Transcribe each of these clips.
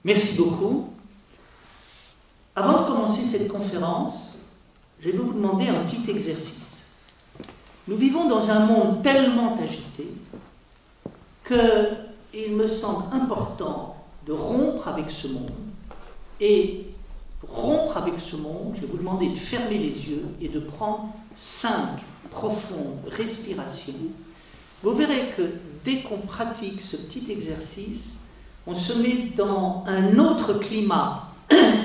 Merci beaucoup. Avant de commencer cette conférence, je vais vous demander un petit exercice. Nous vivons dans un monde tellement agité qu'il me semble important de rompre avec ce monde. Et pour rompre avec ce monde, je vais vous demander de fermer les yeux et de prendre 5 profondes respirations. Vous verrez que dès qu'on pratique ce petit exercice, on se met dans un autre climat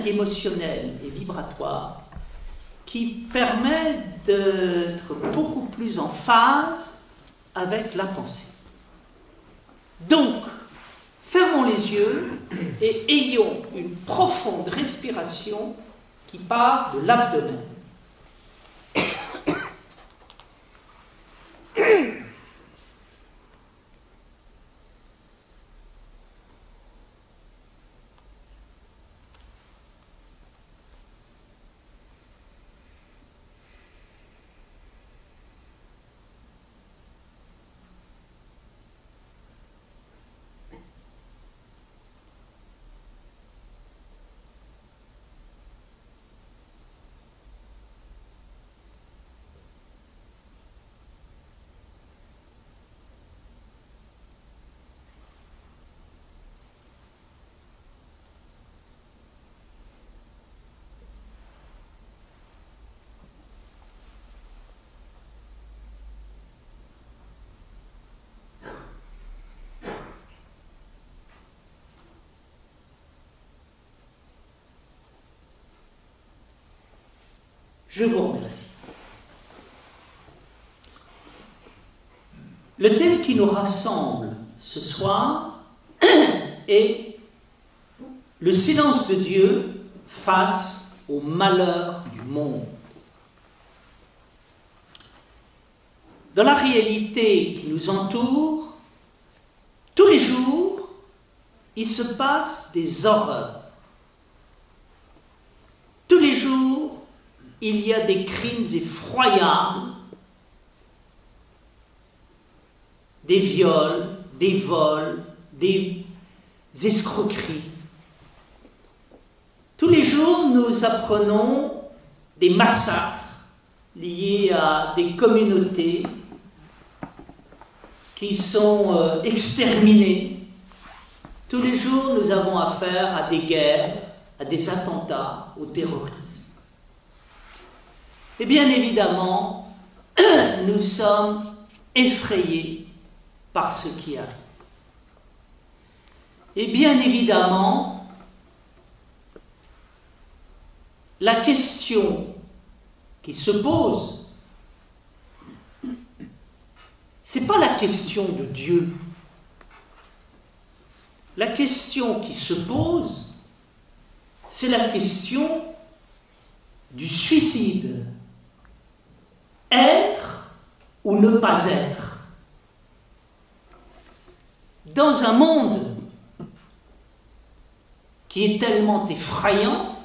émotionnel et vibratoire qui permet d'être beaucoup plus en phase avec la pensée. Donc, fermons les yeux et ayons une profonde respiration qui part de l'abdomen. Je vous remercie. Le thème qui nous rassemble ce soir est le silence de Dieu face au malheur du monde. Dans la réalité qui nous entoure, tous les jours, il se passe des horreurs. Tous les jours, il y a des crimes effroyables, des viols, des vols, des escroqueries. Tous les jours, nous apprenons des massacres liés à des communautés qui sont exterminées. Tous les jours, nous avons affaire à des guerres, à des attentats, au terrorisme. Et bien évidemment, nous sommes effrayés par ce qui arrive. Et bien évidemment, la question qui se pose, ce n'est pas la question de Dieu. La question qui se pose, c'est la question du suicide. Être ou ne pas être. Dans un monde qui est tellement effrayant,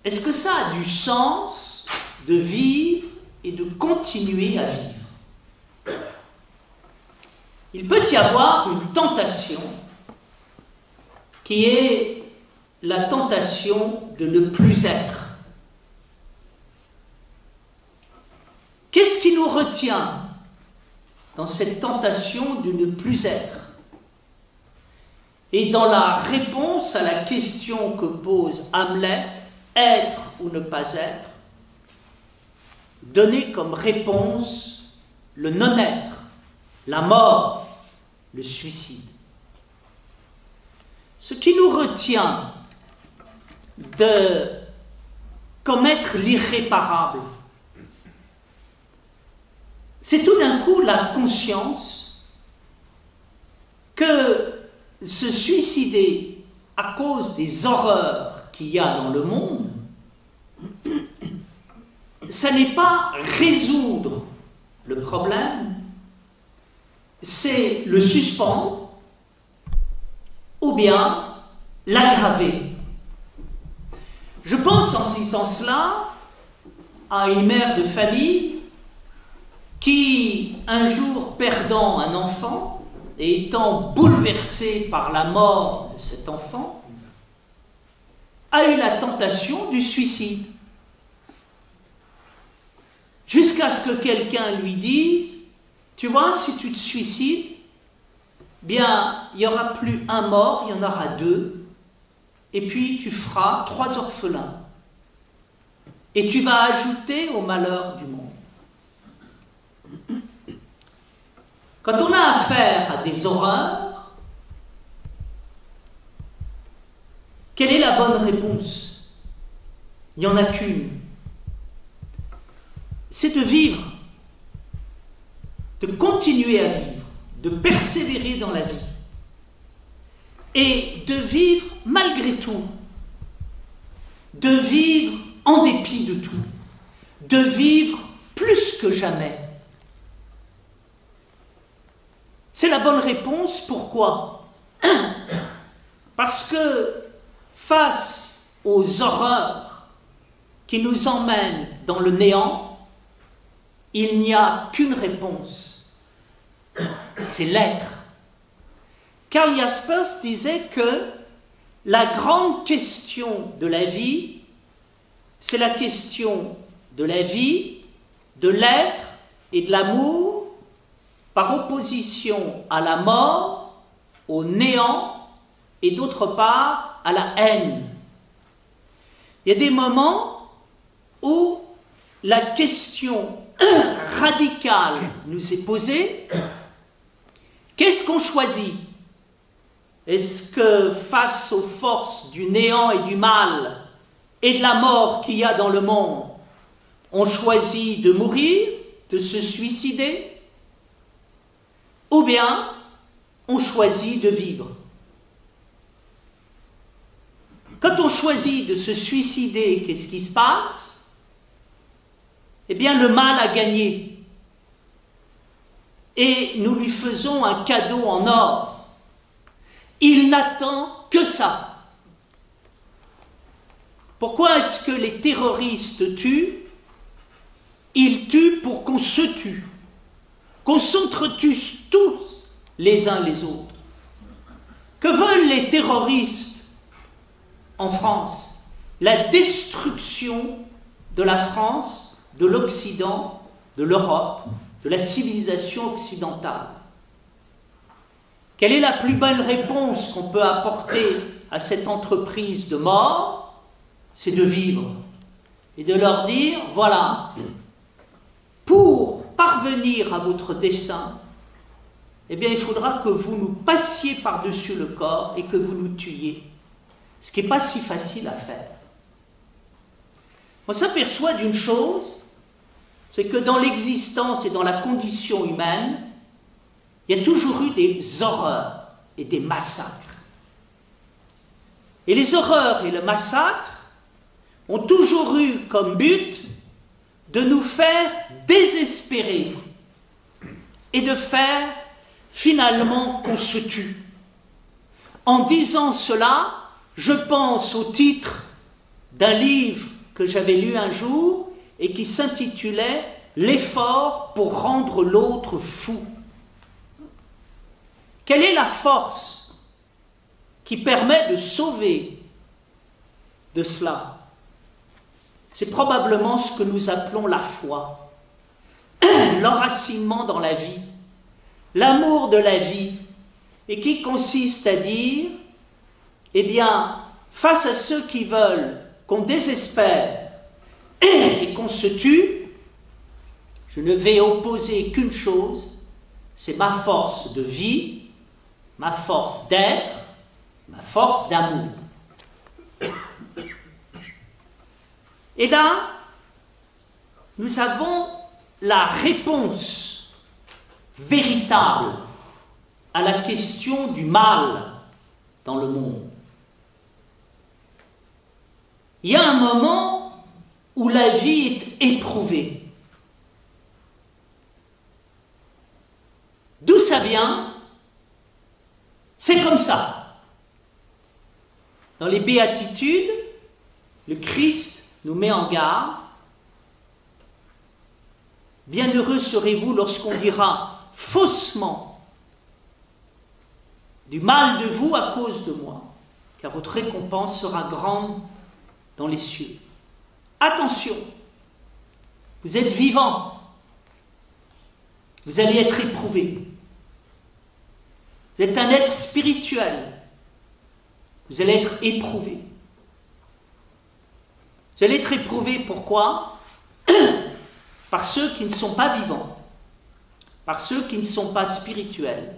est-ce que ça a du sens de vivre et de continuer à vivre? Il peut y avoir une tentation qui est la tentation de ne plus être. Qu'est-ce qui nous retient dans cette tentation de ne plus être? Et dans la réponse à la question que pose Hamlet, être ou ne pas être, donner comme réponse le non-être, la mort, le suicide. Ce qui nous retient de commettre l'irréparable, c'est tout d'un coup la conscience que se suicider à cause des horreurs qu'il y a dans le monde, ça n'est pas résoudre le problème, c'est le suspendre ou bien l'aggraver. Je pense en ce sens-là à une mère de famille qui, un jour perdant un enfant, et étant bouleversé par la mort de cet enfant, a eu la tentation du suicide. Jusqu'à ce que quelqu'un lui dise, tu vois, si tu te suicides, bien, il n'y aura plus un mort, il y en aura 2, et puis tu feras 3 orphelins. Et tu vas ajouter au malheur du monde. Quand on a affaire à des horreurs, quelle est la bonne réponse? Il n'y en a qu'une. C'est de vivre, de continuer à vivre, de persévérer dans la vie et de vivre malgré tout, de vivre en dépit de tout, de vivre plus que jamais. C'est la bonne réponse. Pourquoi? Parce que face aux horreurs qui nous emmènent dans le néant, il n'y a qu'une réponse, c'est l'être. Karl Jaspers disait que la grande question de la vie, c'est la question de la vie, de l'être et de l'amour, par opposition à la mort, au néant et d'autre part à la haine. Il y a des moments où la question radicale nous est posée. Qu'est-ce qu'on choisit? Est-ce que face aux forces du néant et du mal et de la mort qu'il y a dans le monde, on choisit de mourir, de se suicider, ou bien on choisit de vivre? Quand on choisit de se suicider, qu'est-ce qui se passe? Eh bien, le mal a gagné. Et nous lui faisons un cadeau en or. Il n'attend que ça. Pourquoi est-ce que les terroristes tuent? Ils tuent pour qu'on se tue, qu'on s'entretue tous les uns les autres. Que veulent les terroristes en France? La destruction de la France, de l'Occident, de l'Europe, de la civilisation occidentale. Quelle est la plus belle réponse qu'on peut apporter à cette entreprise de mort? C'est de vivre et de leur dire, voilà, pour parvenir à votre dessein, eh bien, il faudra que vous nous passiez par-dessus le corps et que vous nous tuiez. Ce qui n'est pas si facile à faire. On s'aperçoit d'une chose, c'est que dans l'existence et dans la condition humaine, il y a toujours eu des horreurs et des massacres. Et les horreurs et le massacre ont toujours eu comme but de nous faire désespérer et de faire finalement qu'on se tue. En disant cela, je pense au titre d'un livre que j'avais lu un jour et qui s'intitulait « L'effort pour rendre l'autre fou ». Quelle est la force qui permet de sauver de cela? C'est probablement ce que nous appelons la foi, l'enracinement dans la vie, l'amour de la vie, et qui consiste à dire, eh bien, face à ceux qui veulent qu'on désespère et qu'on se tue, je ne vais opposer qu'une chose, c'est ma force de vie, ma force d'être, ma force d'amour. Et là, nous avons la réponse véritable à la question du mal dans le monde. Il y a un moment où la vie est éprouvée. D'où ça vient? C'est comme ça. Dans les béatitudes, le Christ nous met en garde. Bienheureux serez-vous lorsqu'on dira faussement du mal de vous à cause de moi, car votre récompense sera grande dans les cieux. Attention, vous êtes vivants, vous allez être éprouvés. Vous êtes un être spirituel, vous allez être éprouvé. Vous allez être éprouvé, pourquoi? Par ceux qui ne sont pas vivants, par ceux qui ne sont pas spirituels,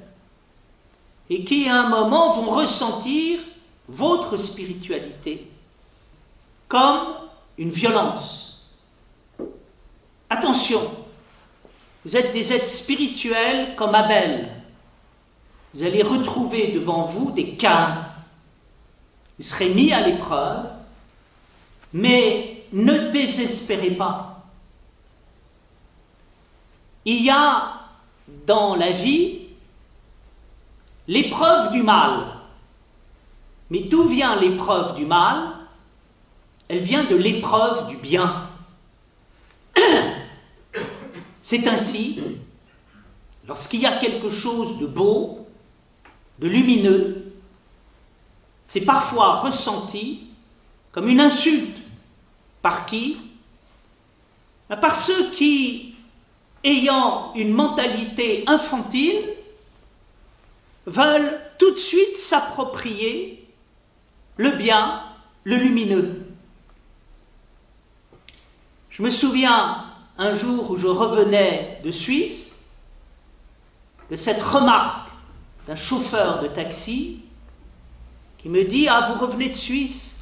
et qui à un moment vont ressentir votre spiritualité comme une violence. Attention, vous êtes des êtres spirituels comme Abel. Vous allez retrouver devant vous des Caïns. Vous serez mis à l'épreuve, mais ne désespérez pas. Il y a dans la vie l'épreuve du mal. Mais d'où vient l'épreuve du mal? Elle vient de l'épreuve du bien. C'est ainsi, lorsqu'il y a quelque chose de beau, de lumineux, c'est parfois ressenti comme une insulte. Par qui? Par ceux qui, ayant une mentalité infantile, veulent tout de suite s'approprier le bien, le lumineux. Je me souviens un jour où je revenais de Suisse, de cette remarque d'un chauffeur de taxi qui me dit « Ah, vous revenez de Suisse ?»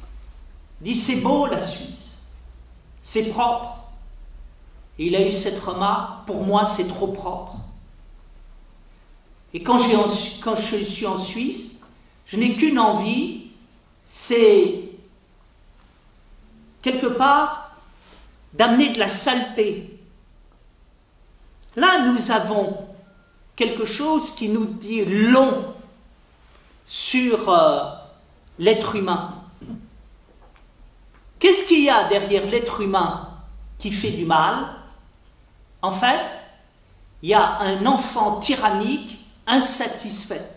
Il dit « C'est beau la Suisse, c'est propre. » Et il a eu cette remarque « Pour moi, c'est trop propre. » Et quand je suis en Suisse, je n'ai qu'une envie, c'est quelque part d'amener de la saleté. Là, nous avons quelque chose qui nous dit long sur l'être humain. Qu'est-ce qu'il y a derrière l'être humain qui fait du mal? En fait, il y a un enfant tyrannique insatisfait.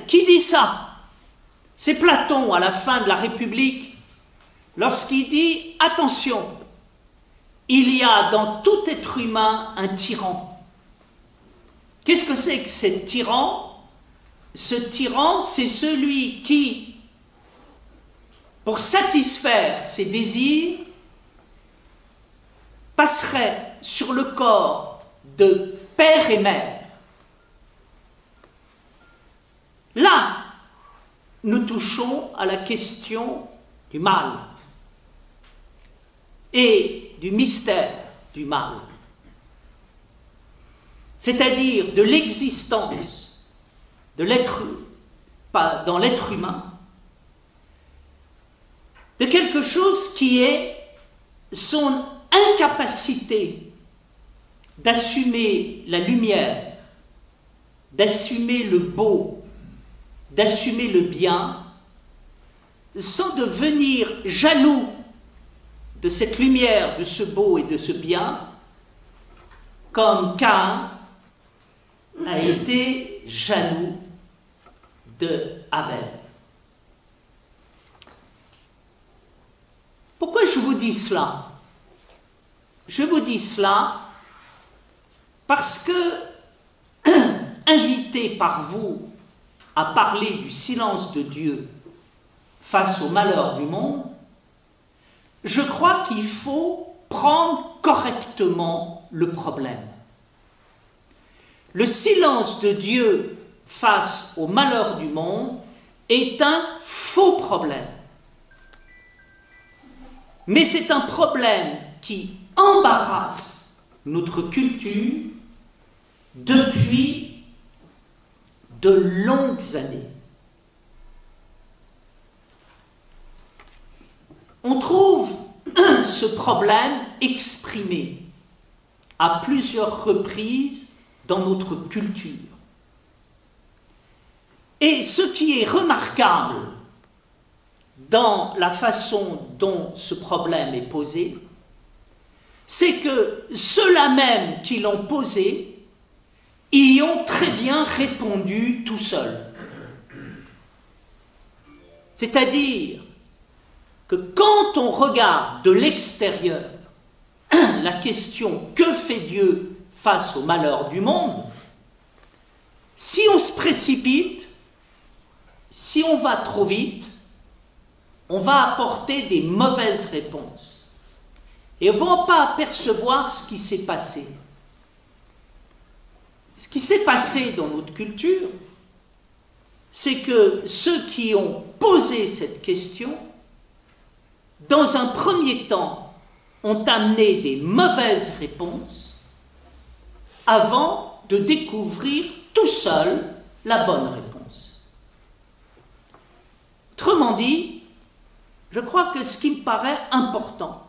Qui dit ça? C'est Platon à la fin de la République, lorsqu'il dit « Attention, il y a dans tout être humain un tyran. » Qu'est-ce que c'est que ce tyran? Ce tyran, c'est celui qui, pour satisfaire ses désirs, passerait sur le corps de père et mère. Là, nous touchons à la question du mal et du mystère du mal, c'est-à-dire de l'existence de dans l'être humain, de quelque chose qui est son incapacité d'assumer la lumière, d'assumer le beau, d'assumer le bien, sans devenir jaloux de cette lumière, de ce beau et de ce bien, comme Caïn a été jaloux de Abel. Pourquoi je vous dis cela? Je vous dis cela parce que, invité par vous à parler du silence de Dieu face au malheur du monde, je crois qu'il faut prendre correctement le problème. Le silence de Dieu face au malheur du monde est un faux problème. Mais c'est un problème qui embarrasse notre culture depuis de longues années. On trouve ce problème exprimé à plusieurs reprises dans notre culture. Et ce qui est remarquable dans la façon dont ce problème est posé, c'est que ceux-là même qui l'ont posé, y ont très bien répondu tout seuls. C'est-à-dire que quand on regarde de l'extérieur la question « Que fait Dieu face au malheur du monde ?», si on se précipite, si on va trop vite, on va apporter des mauvaises réponses. Et on ne va pas apercevoir ce qui s'est passé. Ce qui s'est passé dans notre culture, c'est que ceux qui ont posé cette question, dans un premier temps, ont amené des mauvaises réponses avant de découvrir tout seul la bonne réponse. Autrement dit, je crois que ce qui me paraît important,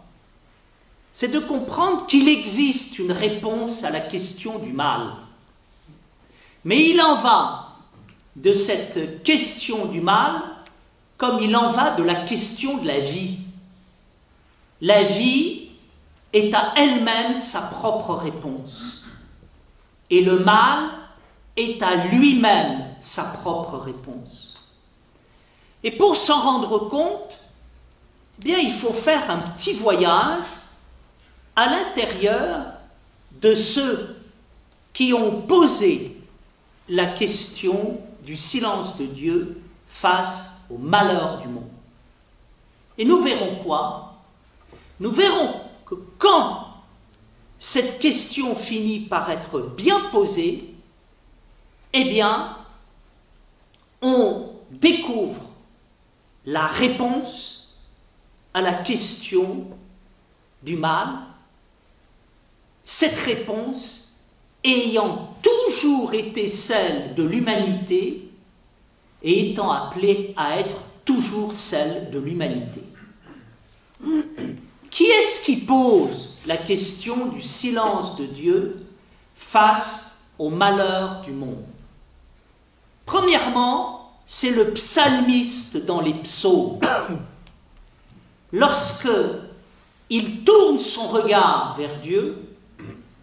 c'est de comprendre qu'il existe une réponse à la question du mal. Mais il en va de cette question du mal comme il en va de la question de la vie. La vie est à elle-même sa propre réponse. Et le mal est à lui-même sa propre réponse. Et pour s'en rendre compte, eh bien, il faut faire un petit voyage à l'intérieur de ceux qui ont posé la question du silence de Dieu face au malheur du monde. Et nous verrons quoi? Nous verrons que quand cette question finit par être bien posée, eh bien, on découvre la réponse à la question du mal, cette réponse ayant toujours été celle de l'humanité et étant appelée à être toujours celle de l'humanité. Qui est-ce qui pose la question du silence de Dieu face au malheur du monde? Premièrement, c'est le psalmiste dans les psaumes. Lorsque il tourne son regard vers Dieu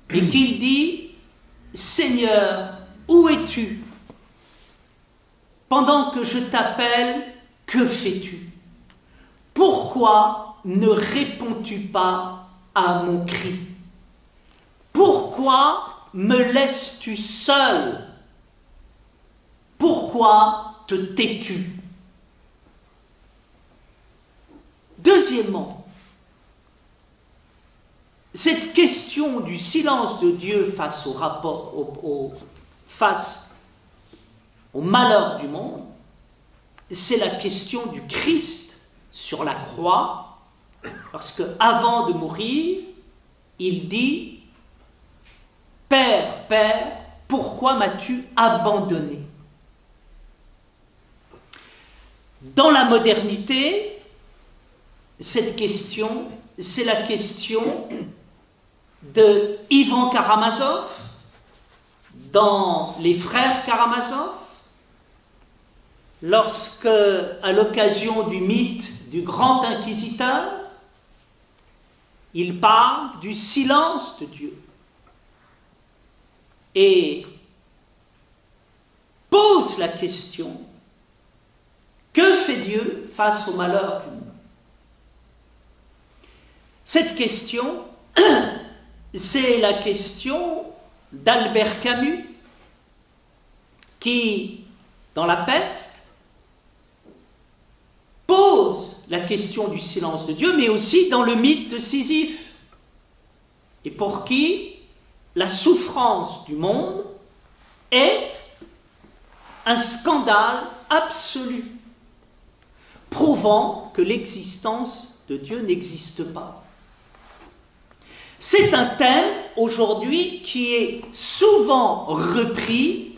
et qu'il dit « Seigneur, où es-tu? Pendant que je t'appelle, que fais-tu? Pourquoi ne réponds-tu pas à mon cri? Pourquoi me laisses-tu seul? Pourquoi te tais-tu » Deuxièmement, cette question du silence de Dieu face face au malheur du monde, c'est la question du Christ sur la croix, parce qu'avant de mourir, il dit « Père, Père, pourquoi m'as-tu abandonné ?» Dans la modernité, cette question, c'est la question de Ivan Karamazov, dans Les Frères Karamazov, lorsque, à l'occasion du mythe du grand inquisiteur, il parle du silence de Dieu et pose la question: que fait Dieu face au malheur du monde? Cette question, c'est la question d'Albert Camus, qui, dans La Peste, pose la question du silence de Dieu, mais aussi dans le mythe de Sisyphe, et pour qui la souffrance du monde est un scandale absolu, prouvant que l'existence de Dieu n'existe pas. C'est un thème aujourd'hui qui est souvent repris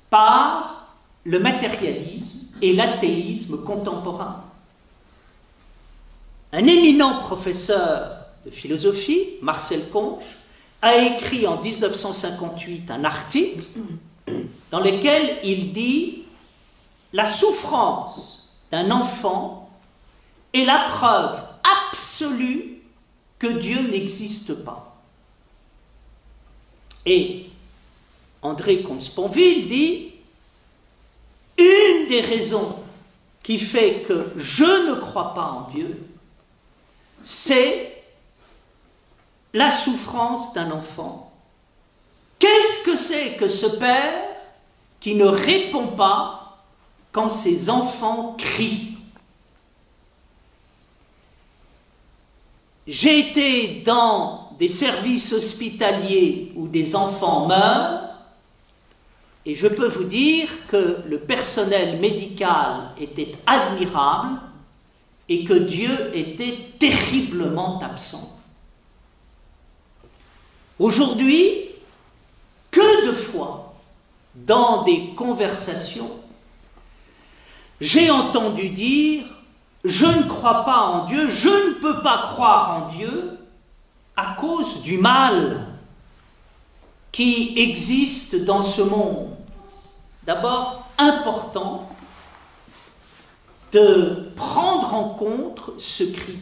par le matérialisme et l'athéisme contemporain. Un éminent professeur de philosophie, Marcel Conche, a écrit en 1958 un article dans lequel il dit « La souffrance d'un enfant est la preuve absolue que Dieu n'existe pas. » Et André Comte-Sponville dit « Une des raisons qui fait que je ne crois pas en Dieu, c'est la souffrance d'un enfant. Qu'est-ce que c'est que ce père qui ne répond pas quand ses enfants crient? J'ai été dans des services hospitaliers où des enfants meurent, et je peux vous dire que le personnel médical était admirable et que Dieu était terriblement absent. Aujourd'hui, que de fois, dans des conversations, j'ai entendu dire « Je ne crois pas en Dieu, je ne peux pas croire en Dieu à cause du mal qui existe dans ce monde. » D'abord, important de prendre en compte ce cri.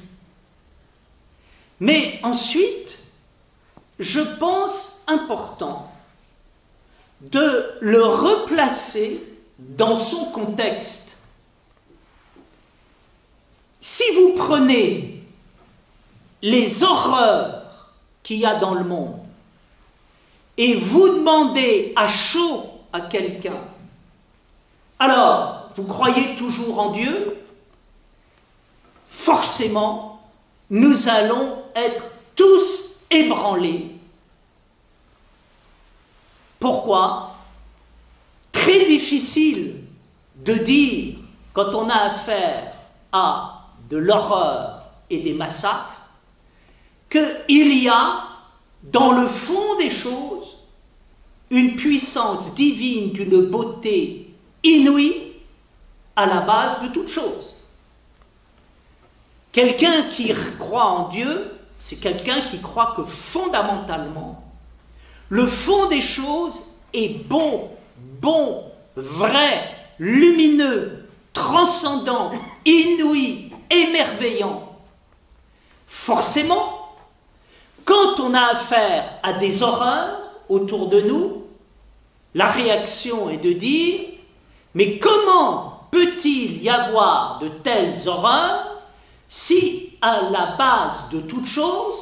Mais ensuite, je pense important de le replacer dans son contexte. Si vous prenez les horreurs qu'il y a dans le monde et vous demandez à chaud à quelqu'un, alors, vous croyez toujours en Dieu? Forcément, nous allons être tous ébranlés. Pourquoi? Très difficile de dire, quand on a affaire à de l'horreur et des massacres, qu'il y a, dans le fond des choses, une puissance divine d'une beauté inouïe à la base de toute chose. Quelqu'un qui croit en Dieu, c'est quelqu'un qui croit que fondamentalement, le fond des choses est beau, bon, vrai, lumineux, transcendant, inouï, émerveillant. Forcément, quand on a affaire à des horreurs autour de nous, la réaction est de dire « Mais comment peut-il y avoir de telles horreurs si, à la base de toute chose,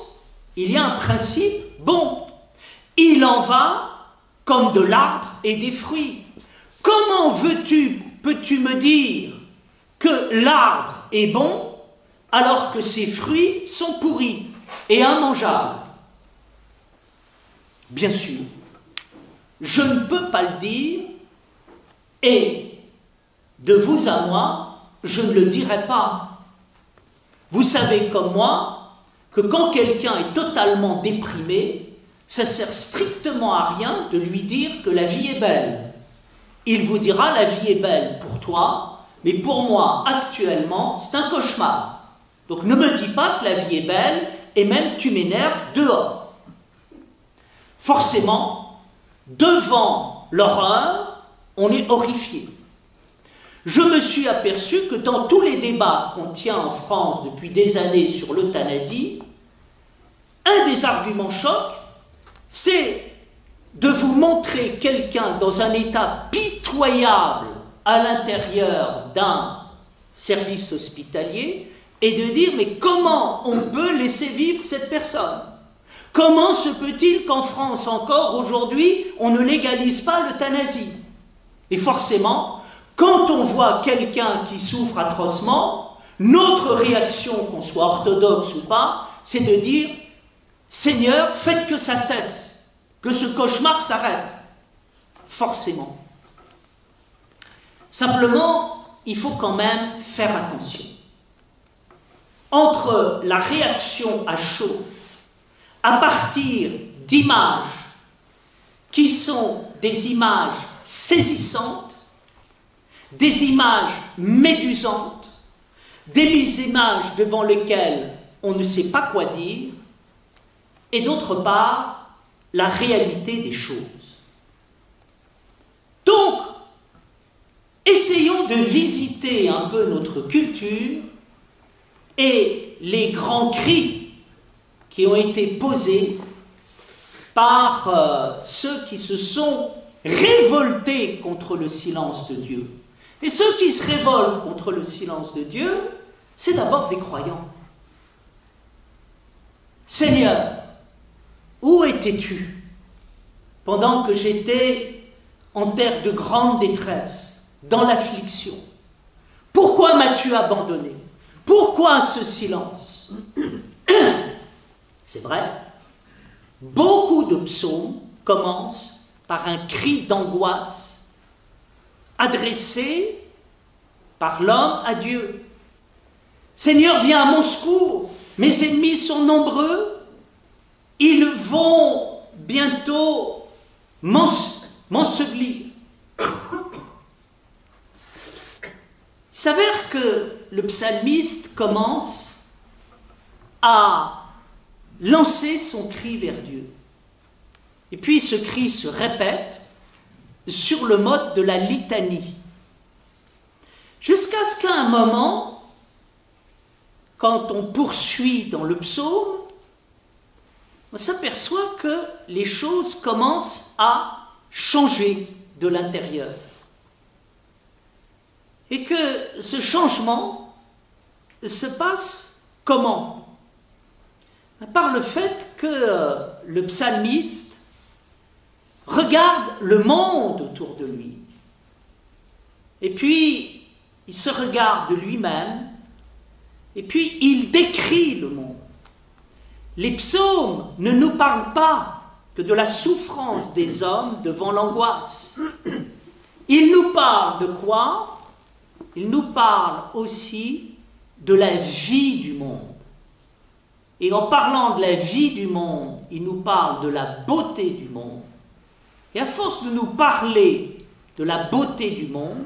il y a un principe bon? Il en va comme de l'arbre et des fruits. Comment peux-tu me dire que l'arbre est bon alors que ses fruits sont pourris et immangeables? Bien sûr, je ne peux pas le dire, et de vous à moi, je ne le dirai pas. Vous savez comme moi que quand quelqu'un est totalement déprimé, ça ne sert strictement à rien de lui dire que la vie est belle. Il vous dira la vie est belle pour toi, mais pour moi actuellement c'est un cauchemar. Donc ne me dis pas que la vie est belle et même tu m'énerves dehors. Forcément, devant l'horreur, on est horrifié. Je me suis aperçu que dans tous les débats qu'on tient en France depuis des années sur l'euthanasie, un des arguments chocs, c'est de vous montrer quelqu'un dans un état pitoyable à l'intérieur d'un service hospitalier et de dire mais comment on peut laisser vivre cette personne? Comment se peut-il qu'en France encore aujourd'hui on ne légalise pas l'euthanasie? Et forcément, quand on voit quelqu'un qui souffre atrocement, notre réaction, qu'on soit orthodoxe ou pas, c'est de dire « Seigneur, faites que ça cesse, que ce cauchemar s'arrête. » Forcément. Simplement, il faut quand même faire attention. Entre la réaction à chaud, à partir d'images qui sont des images saisissantes, des images médusantes, des images devant lesquelles on ne sait pas quoi dire, et d'autre part, la réalité des choses. Donc, essayons de visiter un peu notre culture et les grands cris qui ont été posés par ceux qui se sont révolter contre le silence de Dieu. Et ceux qui se révoltent contre le silence de Dieu, c'est d'abord des croyants. Seigneur, où étais-tu pendant que j'étais en terre de grande détresse, dans l'affliction? Pourquoi m'as-tu abandonné? Pourquoi ce silence? C'est vrai, beaucoup de psaumes commencent par un cri d'angoisse adressé par l'homme à Dieu. Seigneur, viens à mon secours, mes ennemis sont nombreux, ils vont bientôt m'ensevelir. Il s'avère que le psalmiste commence à lancer son cri vers Dieu. Et puis ce cri se répète sur le mode de la litanie. Jusqu'à ce qu'à un moment, quand on poursuit dans le psaume, on s'aperçoit que les choses commencent à changer de l'intérieur. Et que ce changement se passe comment? Par le fait que le psalmiste regarde le monde autour de lui. Et puis, il se regarde lui-même, et puis il décrit le monde. Les psaumes ne nous parlent pas que de la souffrance des hommes devant l'angoisse. Ils nous parlent de quoi? Ils nous parlent aussi de la vie du monde. Et en parlant de la vie du monde, ils nous parlent de la beauté du monde. Et à force de nous parler de la beauté du monde,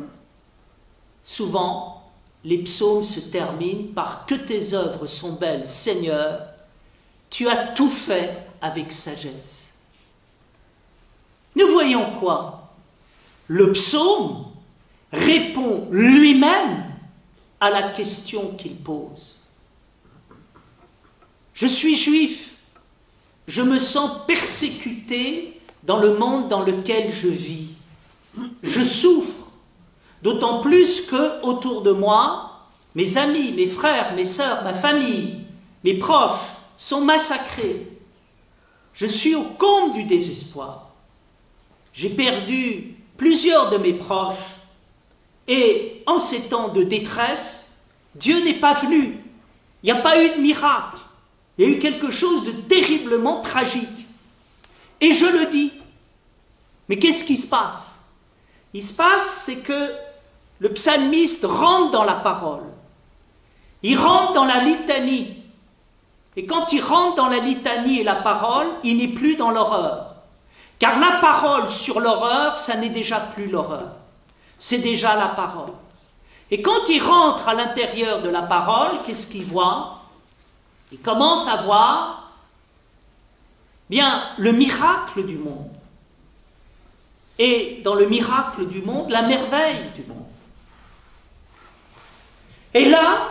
souvent, les psaumes se terminent par « Que tes œuvres sont belles, Seigneur, tu as tout fait avec sagesse. » Nous voyons quoi? Le psaume répond lui-même à la question qu'il pose. Je suis juif, je me sens persécuté dans le monde dans lequel je vis. Je souffre, d'autant plus que autour de moi, mes amis, mes frères, mes sœurs, ma famille, mes proches sont massacrés. Je suis au comble du désespoir. J'ai perdu plusieurs de mes proches et en ces temps de détresse, Dieu n'est pas venu. Il n'y a pas eu de miracle. Il y a eu quelque chose de terriblement tragique. Et je le dis. Mais qu'est-ce qui se passe? Il se passe, c'est que le psalmiste rentre dans la parole. Il rentre dans la litanie. Et quand il rentre dans la litanie et la parole, il n'est plus dans l'horreur. Car la parole sur l'horreur, ça n'est déjà plus l'horreur. C'est déjà la parole. Et quand il rentre à l'intérieur de la parole, qu'est-ce qu'il voit? Il commence à voir bien le miracle du monde. Et dans le miracle du monde, la merveille du monde. Et là,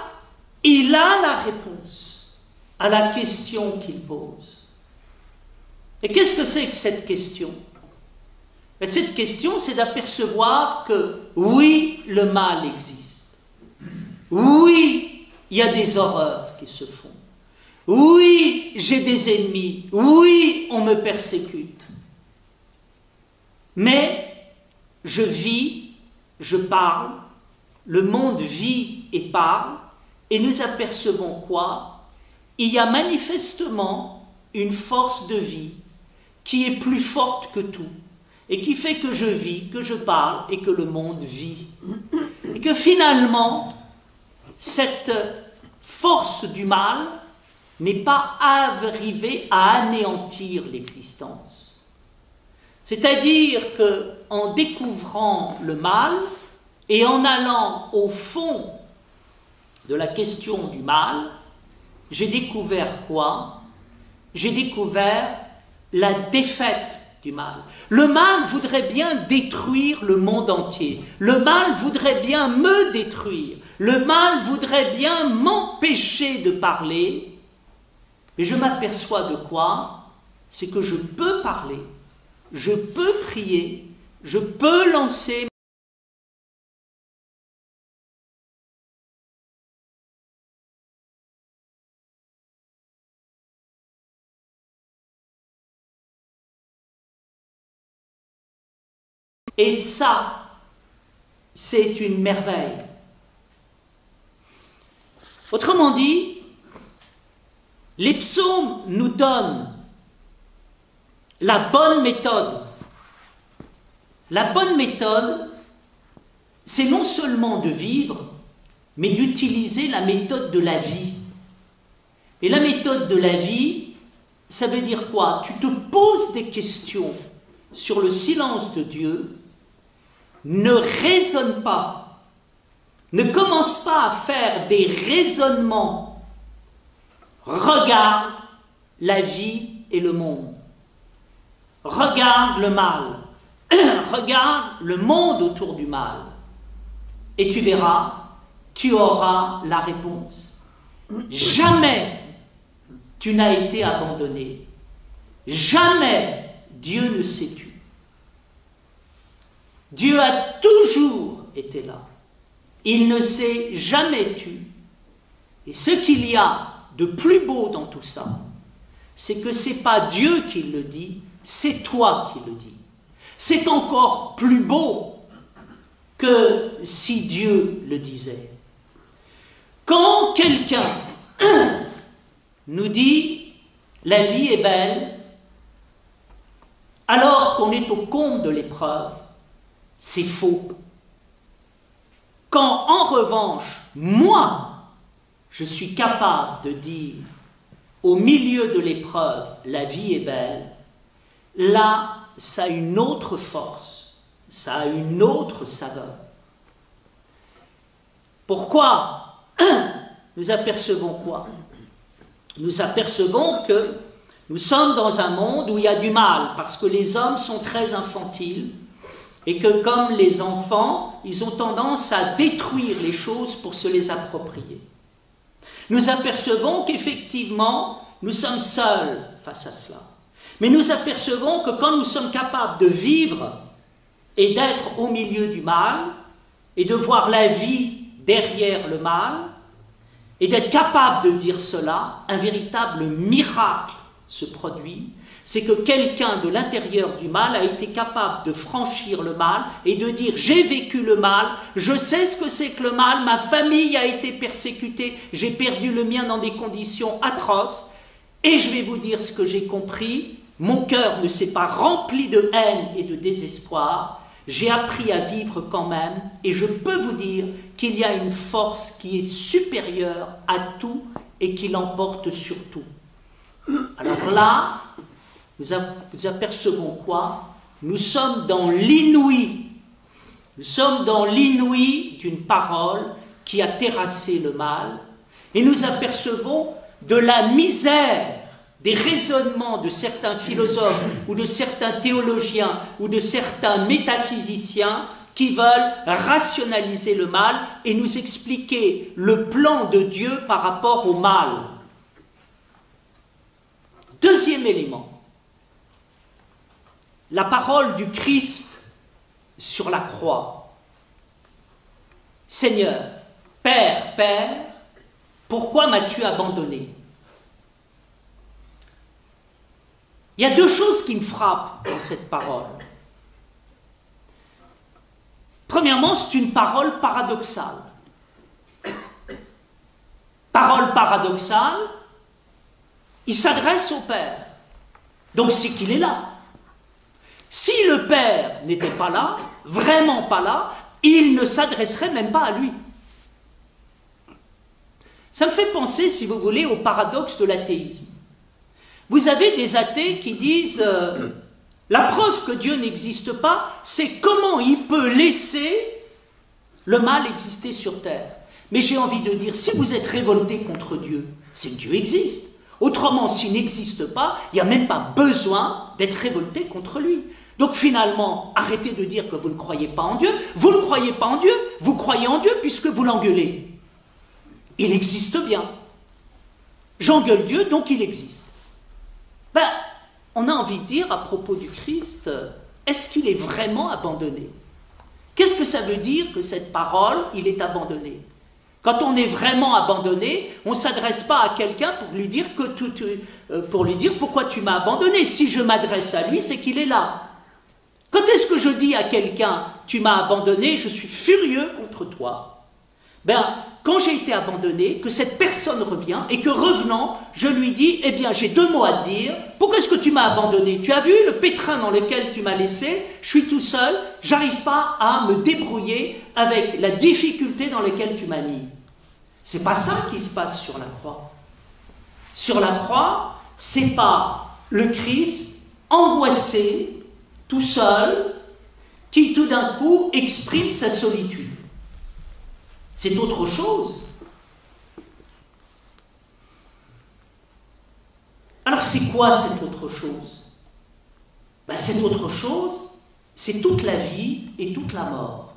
il a la réponse à la question qu'il pose. Et qu'est-ce que c'est que cette question? Et cette question, c'est d'apercevoir que oui, le mal existe. Oui, il y a des horreurs qui se font. Oui, j'ai des ennemis. Oui, on me persécute. Mais je vis, je parle, le monde vit et parle, et nous apercevons quoi? Il y a manifestement une force de vie qui est plus forte que tout, et qui fait que je vis, que je parle, et que le monde vit. Et que finalement, cette force du mal n'est pas arrivée à anéantir l'existence. C'est-à-dire qu'en découvrant le mal et en allant au fond de la question du mal, j'ai découvert quoi? J'ai découvert la défaite du mal. Le mal voudrait bien détruire le monde entier. Le mal voudrait bien me détruire. Le mal voudrait bien m'empêcher de parler. Mais je m'aperçois de quoi? C'est que je peux parler, je peux prier, je peux lancer et ça, c'est une merveille. Autrement dit, les psaumes nous donnent la bonne méthode. La bonne méthode, c'est non seulement de vivre, mais d'utiliser la méthode de la vie. Et la méthode de la vie, ça veut dire quoi? Tu te poses des questions sur le silence de Dieu, ne raisonne pas, ne commence pas à faire des raisonnements, regarde la vie et le monde, regarde le mal, regarde le monde autour du mal, et tu verras, tu auras la réponse. Jamais tu n'as été abandonné, jamais Dieu ne s'est tu. Dieu a toujours été là. Il ne s'est jamais tu. Et ce qu'il y a de plus beau dans tout ça, c'est que ce n'est pas Dieu qui le dit, c'est toi qui le dis. C'est encore plus beau que si Dieu le disait. Quand quelqu'un nous dit « la vie est belle », alors qu'on est au comble de l'épreuve, c'est faux. Quand, en revanche, moi, je suis capable de dire, au milieu de l'épreuve, la vie est belle, là, ça a une autre force, ça a une autre saveur. Pourquoi? Nous apercevons quoi? Nous apercevons que nous sommes dans un monde où il y a du mal, parce que les hommes sont très infantiles, et que comme les enfants, ils ont tendance à détruire les choses pour se les approprier. Nous apercevons qu'effectivement, nous sommes seuls face à cela. Mais nous apercevons que quand nous sommes capables de vivre et d'être au milieu du mal, et de voir la vie derrière le mal, et d'être capable de dire cela, un véritable miracle se produit. C'est que quelqu'un de l'intérieur du mal a été capable de franchir le mal et de dire « j'ai vécu le mal, je sais ce que c'est que le mal, ma famille a été persécutée, j'ai perdu le mien dans des conditions atroces, et je vais vous dire ce que j'ai compris, mon cœur ne s'est pas rempli de haine et de désespoir, j'ai appris à vivre quand même, et je peux vous dire qu'il y a une force qui est supérieure à tout et qui l'emporte sur tout. » Alors là, nous apercevons quoi? Nous sommes dans l'inouï. Nous sommes dans l'inouï d'une parole qui a terrassé le mal. Et nous apercevons de la misère des raisonnements de certains philosophes ou de certains théologiens ou de certains métaphysiciens qui veulent rationaliser le mal et nous expliquer le plan de Dieu par rapport au mal. Deuxième élément. La parole du Christ sur la croix. Seigneur, Père, Père, pourquoi m'as-tu abandonné? Il y a deux choses qui me frappent dans cette parole. Premièrement, c'est une parole paradoxale. Parole paradoxale, il s'adresse au Père. Donc c'est qu'il est là. Si le Père n'était pas là, vraiment pas là, il ne s'adresserait même pas à lui. Ça me fait penser, si vous voulez, au paradoxe de l'athéisme. Vous avez des athées qui disent la preuve que Dieu n'existe pas, c'est comment il peut laisser le mal exister sur terre. Mais j'ai envie de dire, si vous êtes révolté contre Dieu, c'est que Dieu existe. Autrement, s'il n'existe pas, il n'y a même pas besoin d'être révolté contre lui. Donc finalement, arrêtez de dire que vous ne croyez pas en Dieu. Vous ne croyez pas en Dieu, vous croyez en Dieu puisque vous l'engueulez. Il existe bien. J'engueule Dieu, donc il existe. Ben, on a envie de dire à propos du Christ, est-ce qu'il est vraiment abandonné? Qu'est-ce que ça veut dire que cette parole, il est abandonné? Quand on est vraiment abandonné, on ne s'adresse pas à quelqu'un pour lui dire pourquoi tu m'as abandonné. Si je m'adresse à lui, c'est qu'il est là. Quand est-ce que je dis à quelqu'un tu m'as abandonné, je suis furieux contre toi? Quand j'ai été abandonné, que cette personne revient et que revenant, je lui dis eh bien j'ai deux mots à te dire. Pourquoi est-ce que tu m'as abandonné? Tu as vu le pétrin dans lequel tu m'as laissé? Je suis tout seul, j'arrive pas à me débrouiller avec la difficulté dans laquelle tu m'as mis. C'est pas ça qui se passe sur la croix. Sur la croix, c'est pas le Christ angoissé, tout seul, qui tout d'un coup exprime sa solitude. C'est autre chose. Alors c'est quoi cette autre chose? Cette autre chose, c'est toute la vie et toute la mort.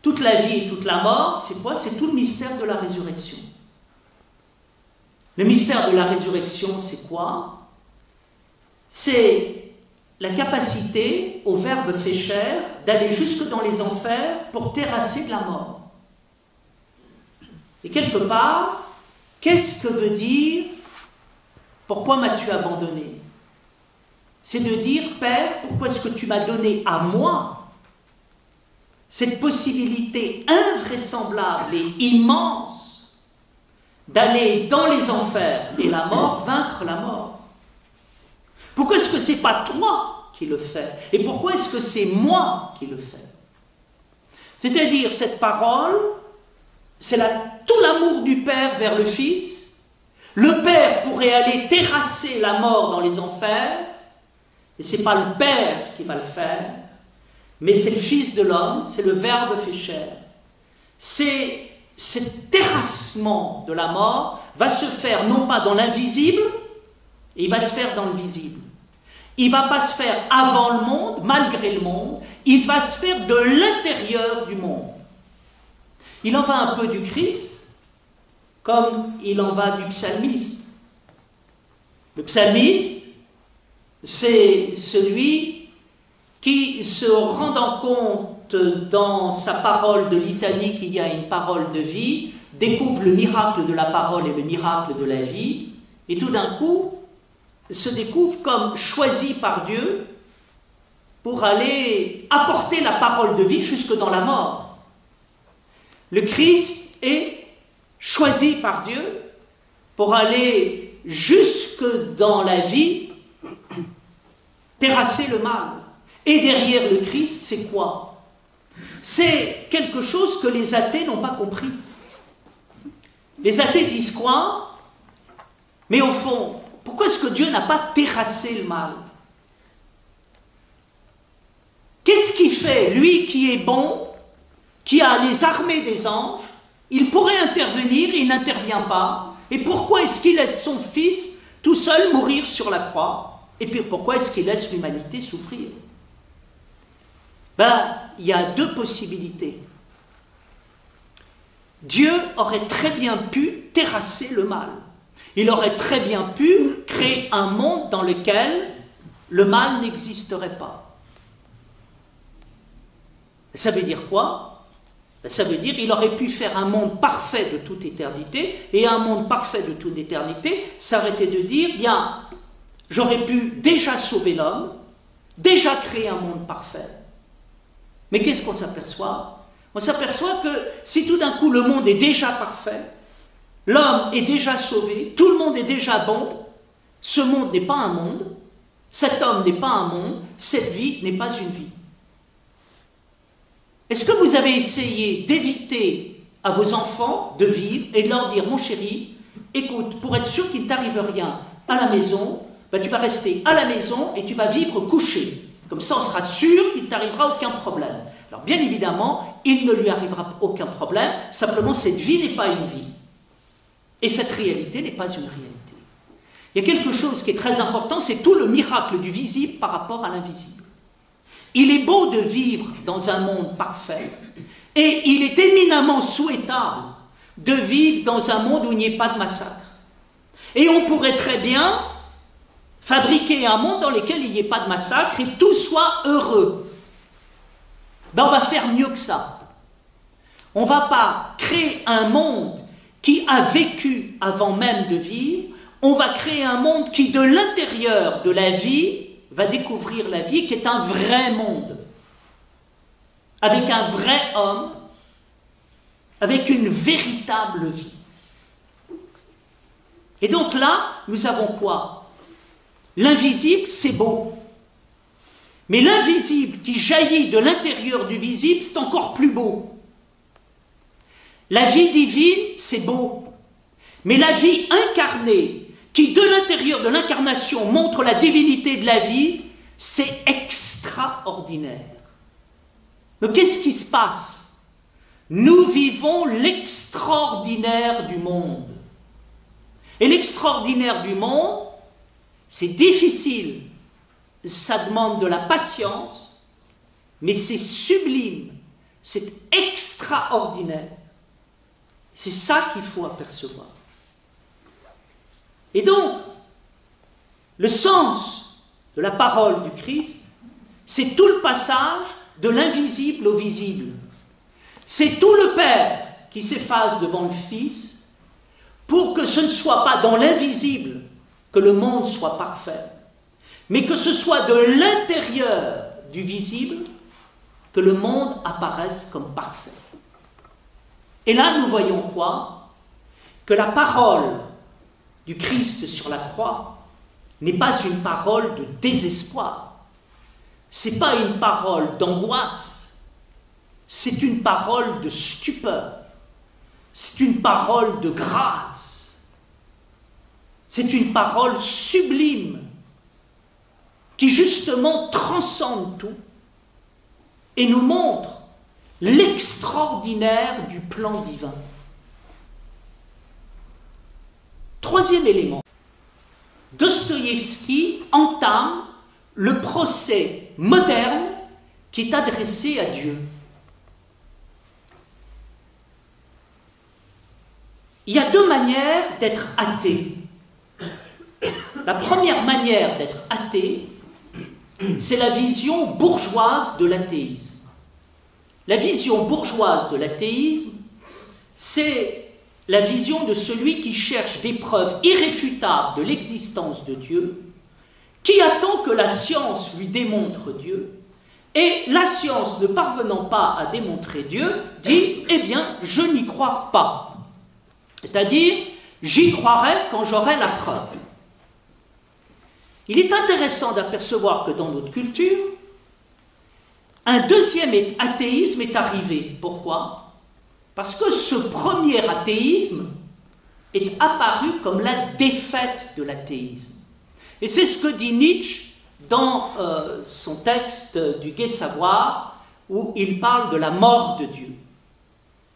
Toute la vie et toute la mort, c'est quoi? C'est tout le mystère de la résurrection. Le mystère de la résurrection, c'est quoi? C'est la capacité au Verbe fait chair d'aller jusque dans les enfers pour terrasser de la mort. Et quelque part, qu'est-ce que veut dire « Pourquoi m'as-tu abandonné » C'est de dire « Père, pourquoi est-ce que tu m'as donné à moi cette possibilité invraisemblable et immense d'aller dans les enfers et la mort, vaincre la mort. Pourquoi est-ce que ce n'est pas toi qui le fais? Et pourquoi est-ce que c'est moi qui le fais? C'est-à-dire, cette parole, c'est tout l'amour du Père vers le Fils. Le Père pourrait aller terrasser la mort dans les enfers, et ce n'est pas le Père qui va le faire, mais c'est le Fils de l'homme, c'est le Verbe fait chair. C'est ce terrassement de la mort va se faire non pas dans l'invisible, il va se faire dans le visible. Il ne va pas se faire avant le monde, malgré le monde, il va se faire de l'intérieur du monde. Il en va un peu du Christ, comme il en va du psalmiste. Le psalmiste, c'est celui qui, se rendant compte dans sa parole de litanie qu'il y a une parole de vie, découvre le miracle de la parole et le miracle de la vie, et tout d'un coup, se découvre comme choisi par Dieu pour aller apporter la parole de vie jusque dans la mort. Le Christ est choisi par Dieu pour aller jusque dans la vie, terrasser le mal. Et derrière le Christ, c'est quoi? C'est quelque chose que les athées n'ont pas compris. Les athées disent quoi? Mais au fond, pourquoi est-ce que Dieu n'a pas terrassé le mal? Qu'est-ce qu'il fait, lui qui est bon, qui a les armées des anges? Il pourrait intervenir, il n'intervient pas. Et pourquoi est-ce qu'il laisse son fils tout seul mourir sur la croix? Et puis pourquoi est-ce qu'il laisse l'humanité souffrir? Il y a deux possibilités. Dieu aurait très bien pu terrasser le mal. Il aurait très bien pu créer un monde dans lequel le mal n'existerait pas. Ça veut dire quoi? Ça veut dire qu'il aurait pu faire un monde parfait de toute éternité, et un monde parfait de toute éternité, ça aurait été de dire, bien, j'aurais pu déjà sauver l'homme, déjà créer un monde parfait. Mais qu'est-ce qu'on s'aperçoit? On s'aperçoit que si tout d'un coup le monde est déjà parfait, l'homme est déjà sauvé, tout le monde est déjà bon, ce monde n'est pas un monde, cet homme n'est pas un monde, cette vie n'est pas une vie. Est-ce que vous avez essayé d'éviter à vos enfants de vivre et de leur dire, mon chéri, écoute, pour être sûr qu'il ne t'arrive rien à la maison, tu vas rester à la maison et tu vas vivre couché. Comme ça, on sera sûr qu'il ne t'arrivera aucun problème. Alors bien évidemment, il ne lui arrivera aucun problème, simplement cette vie n'est pas une vie. Et cette réalité n'est pas une réalité. Il y a quelque chose qui est très important, c'est tout le miracle du visible par rapport à l'invisible. Il est beau de vivre dans un monde parfait, et il est éminemment souhaitable de vivre dans un monde où il n'y ait pas de massacre. Et on pourrait très bien fabriquer un monde dans lequel il n'y ait pas de massacre et tout soit heureux. Ben on va faire mieux que ça. On ne va pas créer un monde qui a vécu avant même de vivre, on va créer un monde qui, de l'intérieur de la vie, va découvrir la vie, qui est un vrai monde, avec un vrai homme, avec une véritable vie. Et donc là, nous avons quoi? L'invisible, c'est beau. Mais l'invisible qui jaillit de l'intérieur du visible, c'est encore plus beau. La vie divine, c'est beau. Mais la vie incarnée, qui de l'intérieur de l'incarnation montre la divinité de la vie, c'est extraordinaire. Mais qu'est-ce qui se passe? Nous vivons l'extraordinaire du monde. Et l'extraordinaire du monde, c'est difficile, ça demande de la patience, mais c'est sublime, c'est extraordinaire. C'est ça qu'il faut apercevoir. Et donc, le sens de la parole du Christ, c'est tout le passage de l'invisible au visible. C'est tout le Père qui s'efface devant le Fils pour que ce ne soit pas dans l'invisible que le monde soit parfait, mais que ce soit de l'intérieur du visible que le monde apparaisse comme parfait. Et là, nous voyons quoi? Que la parole du Christ sur la croix n'est pas une parole de désespoir. Ce n'est pas une parole d'angoisse. C'est une parole de stupeur. C'est une parole de grâce. C'est une parole sublime qui justement transcende tout et nous montre l'extraordinaire du plan divin. Troisième élément, Dostoïevski entame le procès moderne qui est adressé à Dieu. Il y a deux manières d'être athée. La première manière d'être athée, c'est la vision bourgeoise de l'athéisme. La vision bourgeoise de l'athéisme, c'est la vision de celui qui cherche des preuves irréfutables de l'existence de Dieu, qui attend que la science lui démontre Dieu, et la science ne parvenant pas à démontrer Dieu, dit « Eh bien, je n'y crois pas ». C'est-à-dire, j'y croirai quand j'aurai la preuve. Il est intéressant d'apercevoir que dans notre culture, un deuxième athéisme est arrivé. Pourquoi ? Parce que ce premier athéisme est apparu comme la défaite de l'athéisme. Et c'est ce que dit Nietzsche dans son texte du Gai Savoir, où il parle de la mort de Dieu.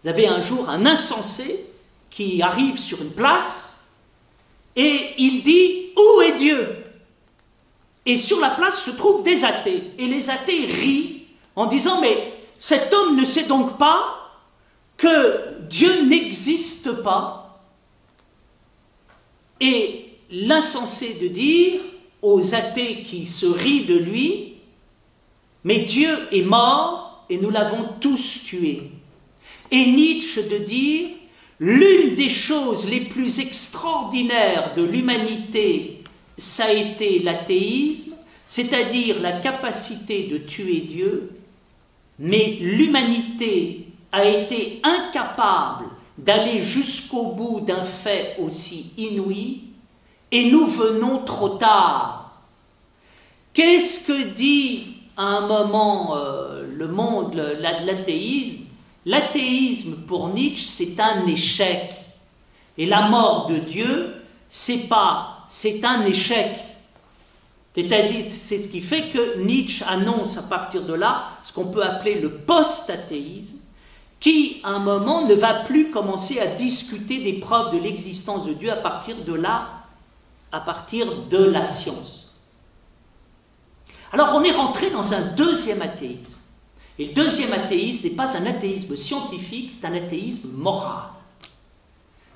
Vous avez un jour un insensé qui arrive sur une place et il dit « Où est Dieu ?» Et sur la place se trouvent des athées. Et les athées rient en disant « Mais cet homme ne sait donc pas que Dieu n'existe pas ?» Et l'insensé de dire aux athées qui se rient de lui « Mais Dieu est mort et nous l'avons tous tué. » Et Nietzsche de dire « L'une des choses les plus extraordinaires de l'humanité, ça a été l'athéisme, c'est-à-dire la capacité de tuer Dieu, mais l'humanité a été incapable d'aller jusqu'au bout d'un fait aussi inouï, et nous venons trop tard. » Qu'est-ce que dit à un moment le monde, l'athéisme? L'athéisme pour Nietzsche, c'est un échec. Et la mort de Dieu, c'est un échec. C'est-à-dire, c'est ce qui fait que Nietzsche annonce à partir de là ce qu'on peut appeler le post-athéisme, qui, à un moment, ne va plus commencer à discuter des preuves de l'existence de Dieu à partir de là, à partir de la science. Alors, on est rentré dans un deuxième athéisme. Et le deuxième athéisme n'est pas un athéisme scientifique, c'est un athéisme moral.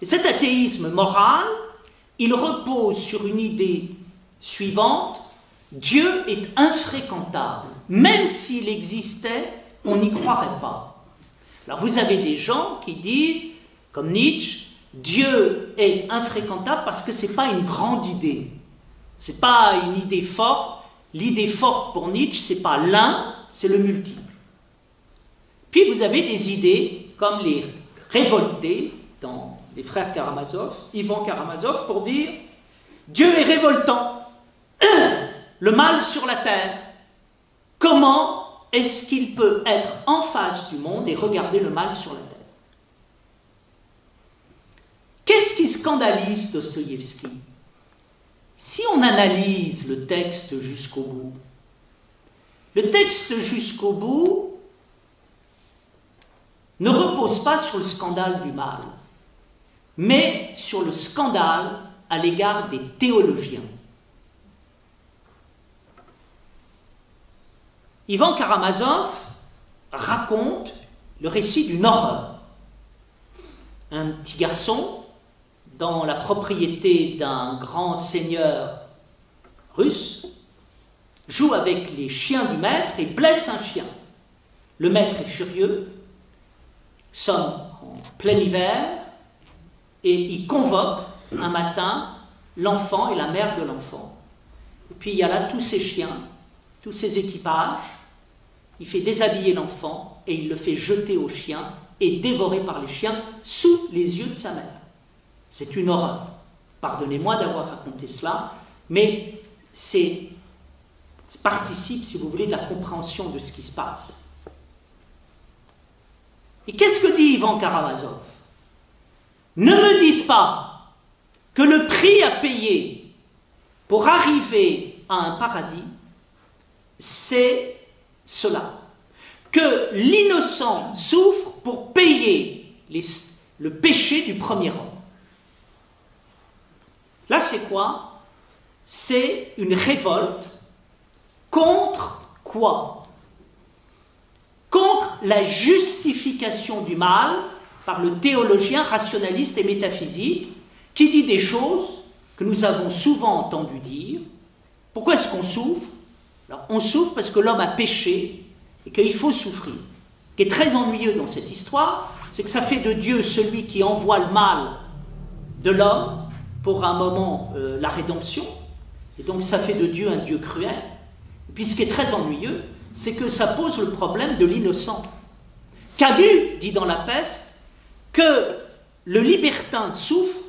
Et cet athéisme moral, il repose sur une idée suivante, Dieu est infréquentable. Même s'il existait, on n'y croirait pas. Alors vous avez des gens qui disent, comme Nietzsche, Dieu est infréquentable parce que ce n'est pas une grande idée. Ce n'est pas une idée forte. L'idée forte pour Nietzsche, ce n'est pas l'un, c'est le multiple. Puis vous avez des idées comme les révoltés dans les frères Karamazov, Ivan Karamazov, pour dire Dieu est révoltant, le mal sur la terre. Comment est-ce qu'il peut être en face du monde et regarder le mal sur la terre? Qu'est-ce qui scandalise Dostoïevski? Si on analyse le texte jusqu'au bout, le texte jusqu'au bout ne repose pas sur le scandale du mal, mais sur le scandale à l'égard des théologiens. Ivan Karamazov raconte le récit d'une horreur. Un petit garçon, dans la propriété d'un grand seigneur russe, joue avec les chiens du maître et blesse un chien. Le maître est furieux, nous sommes en plein hiver, et il convoque un matin l'enfant et la mère de l'enfant. Et puis il y a là tous ces chiens, tous ces équipages, il fait déshabiller l'enfant et il le fait jeter aux chiens et dévorer par les chiens sous les yeux de sa mère. C'est une horreur. Pardonnez-moi d'avoir raconté cela, mais ça participe, si vous voulez, de la compréhension de ce qui se passe. Et qu'est-ce que dit Ivan Karamazov? Ne me dites pas que le prix à payer pour arriver à un paradis, c'est cela. Que l'innocent souffre pour payer le péché du premier homme. Là, c'est quoi? C'est une révolte contre quoi? Contre la justification du mal par le théologien rationaliste et métaphysique qui dit des choses que nous avons souvent entendu dire. Pourquoi est-ce qu'on souffre? Alors, on souffre parce que l'homme a péché et qu'il faut souffrir. Ce qui est très ennuyeux dans cette histoire, c'est que ça fait de Dieu celui qui envoie le mal de l'homme pour un moment la rédemption, et donc ça fait de Dieu un Dieu cruel. Et puis ce qui est très ennuyeux, c'est que ça pose le problème de l'innocent. Camus dit dans La Peste que le libertin souffre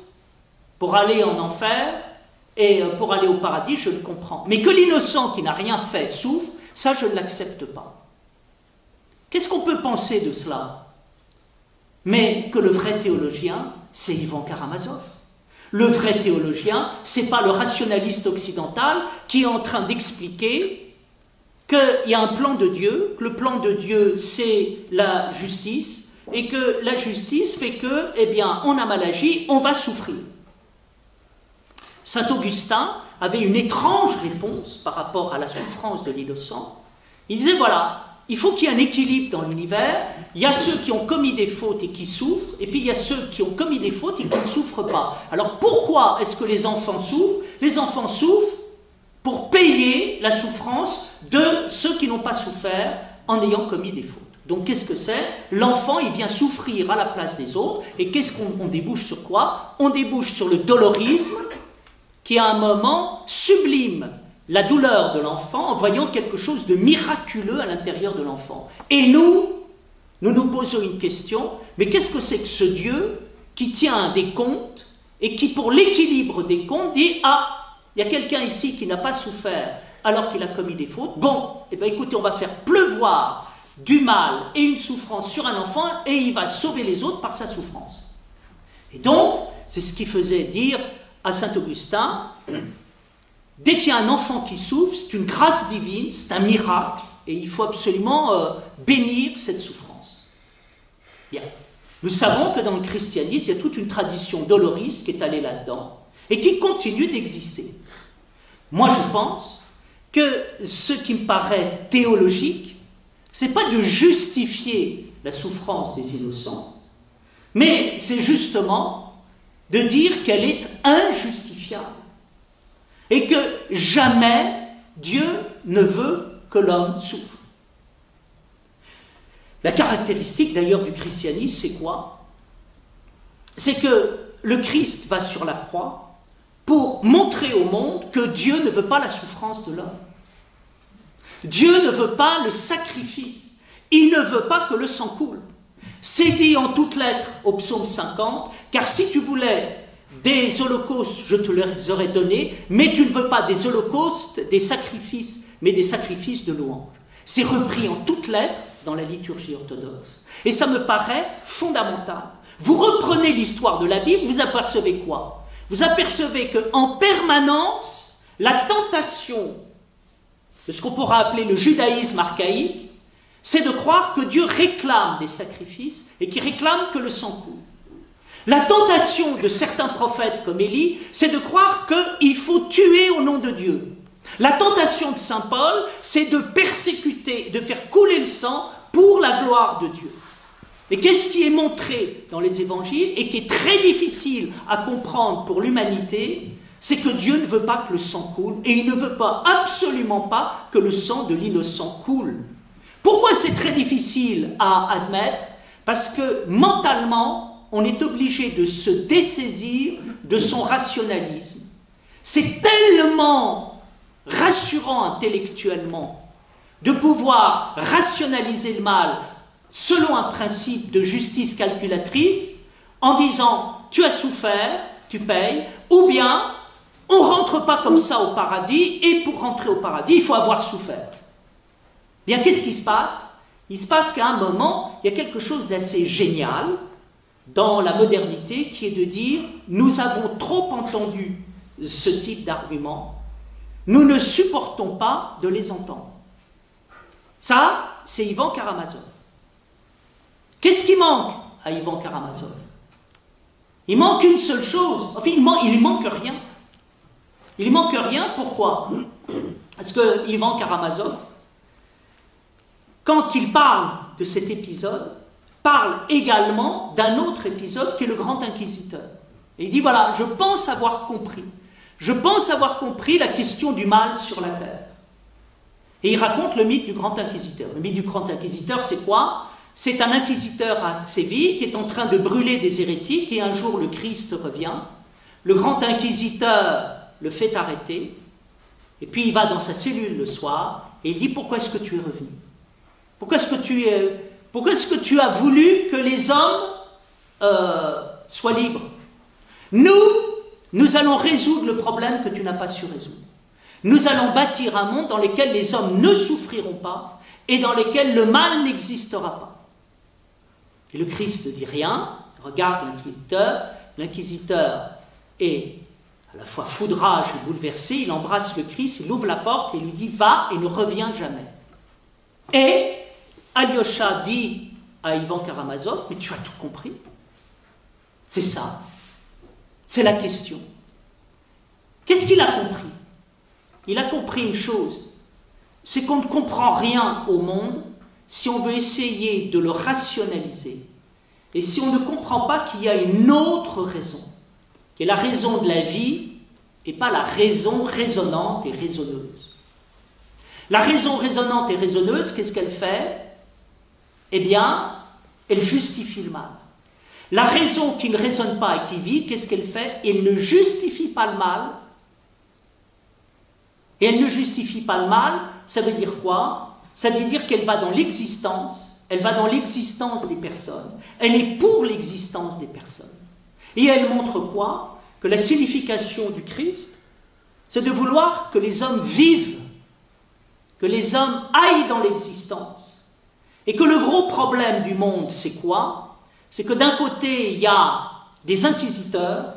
pour aller en enfer et pour aller au paradis, je le comprends. Mais que l'innocent qui n'a rien fait souffre, ça je ne l'accepte pas. Qu'est-ce qu'on peut penser de cela? Mais que le vrai théologien, c'est Ivan Karamazov. Le vrai théologien, ce n'est pas le rationaliste occidental qui est en train d'expliquer qu'il y a un plan de Dieu, que le plan de Dieu c'est la justice, et que la justice fait que, eh bien, on a mal agi, on va souffrir. Saint Augustin avait une étrange réponse par rapport à la souffrance de l'innocent. Il disait, voilà, il faut qu'il y ait un équilibre dans l'univers. Il y a ceux qui ont commis des fautes et qui souffrent, et puis il y a ceux qui ont commis des fautes et qui ne souffrent pas. Alors pourquoi est-ce que les enfants souffrent? Les enfants souffrent pour payer la souffrance de ceux qui n'ont pas souffert en ayant commis des fautes. Donc qu'est-ce que c'est? L'enfant, il vient souffrir à la place des autres, et qu'est-ce qu'on débouche sur quoi? On débouche sur le dolorisme, qui à un moment sublime la douleur de l'enfant en voyant quelque chose de miraculeux à l'intérieur de l'enfant. Et nous nous posons une question, mais qu'est-ce que c'est que ce Dieu qui tient des comptes et qui, pour l'équilibre des comptes, dit « Ah, il y a quelqu'un ici qui n'a pas souffert alors qu'il a commis des fautes. Bon, eh bien écoutez, on va faire pleuvoir du mal et une souffrance sur un enfant et il va sauver les autres par sa souffrance. » Et donc, c'est ce qui faisait dire à saint Augustin, dès qu'il y a un enfant qui souffre, c'est une grâce divine, c'est un miracle, et il faut absolument bénir cette souffrance. Bien. Nous savons que dans le christianisme, il y a toute une tradition doloriste qui est allée là-dedans, et qui continue d'exister. Moi, je pense que ce qui me paraît théologique, c'est pas de justifier la souffrance des innocents, mais c'est justement de dire qu'elle est injustifiable. et que jamais Dieu ne veut que l'homme souffre. La caractéristique d'ailleurs du christianisme, c'est quoi? C'est que le Christ va sur la croix pour montrer au monde que Dieu ne veut pas la souffrance de l'homme. Dieu ne veut pas le sacrifice. Il ne veut pas que le sang coule. C'est dit en toutes lettres au psaume 50, car si tu voulais des holocaustes, je te les aurais donnés, mais tu ne veux pas des holocaustes, des sacrifices, mais des sacrifices de louange. C'est repris en toutes lettres dans la liturgie orthodoxe. Et ça me paraît fondamental. Vous reprenez l'histoire de la Bible, vous apercevez quoi? Vous apercevez qu'en permanence, la tentation de ce qu'on pourra appeler le judaïsme archaïque, c'est de croire que Dieu réclame des sacrifices et qu'il réclame que le sang coule. La tentation de certains prophètes comme Élie, c'est de croire qu'il faut tuer au nom de Dieu. La tentation de saint Paul, c'est de persécuter, de faire couler le sang pour la gloire de Dieu. Et qu'est-ce qui est montré dans les évangiles et qui est très difficile à comprendre pour l'humanité, c'est que Dieu ne veut pas que le sang coule et il ne veut pas, absolument pas, que le sang de l'innocent coule. Pourquoi c'est très difficile à admettre? Parce que mentalement, on est obligé de se dessaisir de son rationalisme. C'est tellement rassurant intellectuellement de pouvoir rationaliser le mal selon un principe de justice calculatrice en disant tu as souffert, tu payes, ou bien on ne rentre pas comme ça au paradis et pour rentrer au paradis il faut avoir souffert. Bien, qu'est-ce qui se passe? Il se passe qu'à un moment, il y a quelque chose d'assez génial dans la modernité qui est de dire nous avons trop entendu ce type d'argument, nous ne supportons pas de les entendre. Ça, c'est Ivan Karamazov. Qu'est-ce qui manque à Ivan Karamazov? Il manque une seule chose, enfin il ne manque rien. Il ne manque rien, pourquoi? Parce que Ivan Karamazov, quand il parle de cet épisode, parle également d'un autre épisode qui est le Grand Inquisiteur. Et il dit, voilà, je pense avoir compris. Je pense avoir compris la question du mal sur la terre. Et il raconte le mythe du Grand Inquisiteur. Le mythe du Grand Inquisiteur, c'est quoi? C'est un inquisiteur à Séville qui est en train de brûler des hérétiques et un jour le Christ revient. Le Grand Inquisiteur le fait arrêter et puis il va dans sa cellule le soir et il dit, pourquoi est-ce que tu es revenu? Pourquoi est-ce que tu as voulu que les hommes soient libres? Nous allons résoudre le problème que tu n'as pas su résoudre. Nous allons bâtir un monde dans lequel les hommes ne souffriront pas et dans lequel le mal n'existera pas. Et le Christ ne dit rien, regarde l'inquisiteur est à la fois foudrage et bouleversé, il embrasse le Christ, il ouvre la porte et lui dit, va et ne reviens jamais. Et Alyosha dit à Ivan Karamazov, mais tu as tout compris. C'est ça. C'est la question. Qu'est-ce qu'il a compris? Il a compris une chose, c'est qu'on ne comprend rien au monde si on veut essayer de le rationaliser et si on ne comprend pas qu'il y a une autre raison, qui est la raison de la vie et pas la raison résonante et raisonneuse. La raison résonante et raisonneuse, qu'est-ce qu'elle fait? Eh bien, elle justifie le mal. La raison qui ne raisonne pas et qui vit, qu'est-ce qu'elle fait? Elle ne justifie pas le mal. Et elle ne justifie pas le mal, ça veut dire quoi? Ça veut dire qu'elle va dans l'existence, elle va dans l'existence des personnes, elle est pour l'existence des personnes. Et elle montre quoi? Que la signification du Christ, c'est de vouloir que les hommes vivent, que les hommes aillent dans l'existence. Et que le gros problème du monde, c'est quoi? C'est que d'un côté, il y a des inquisiteurs,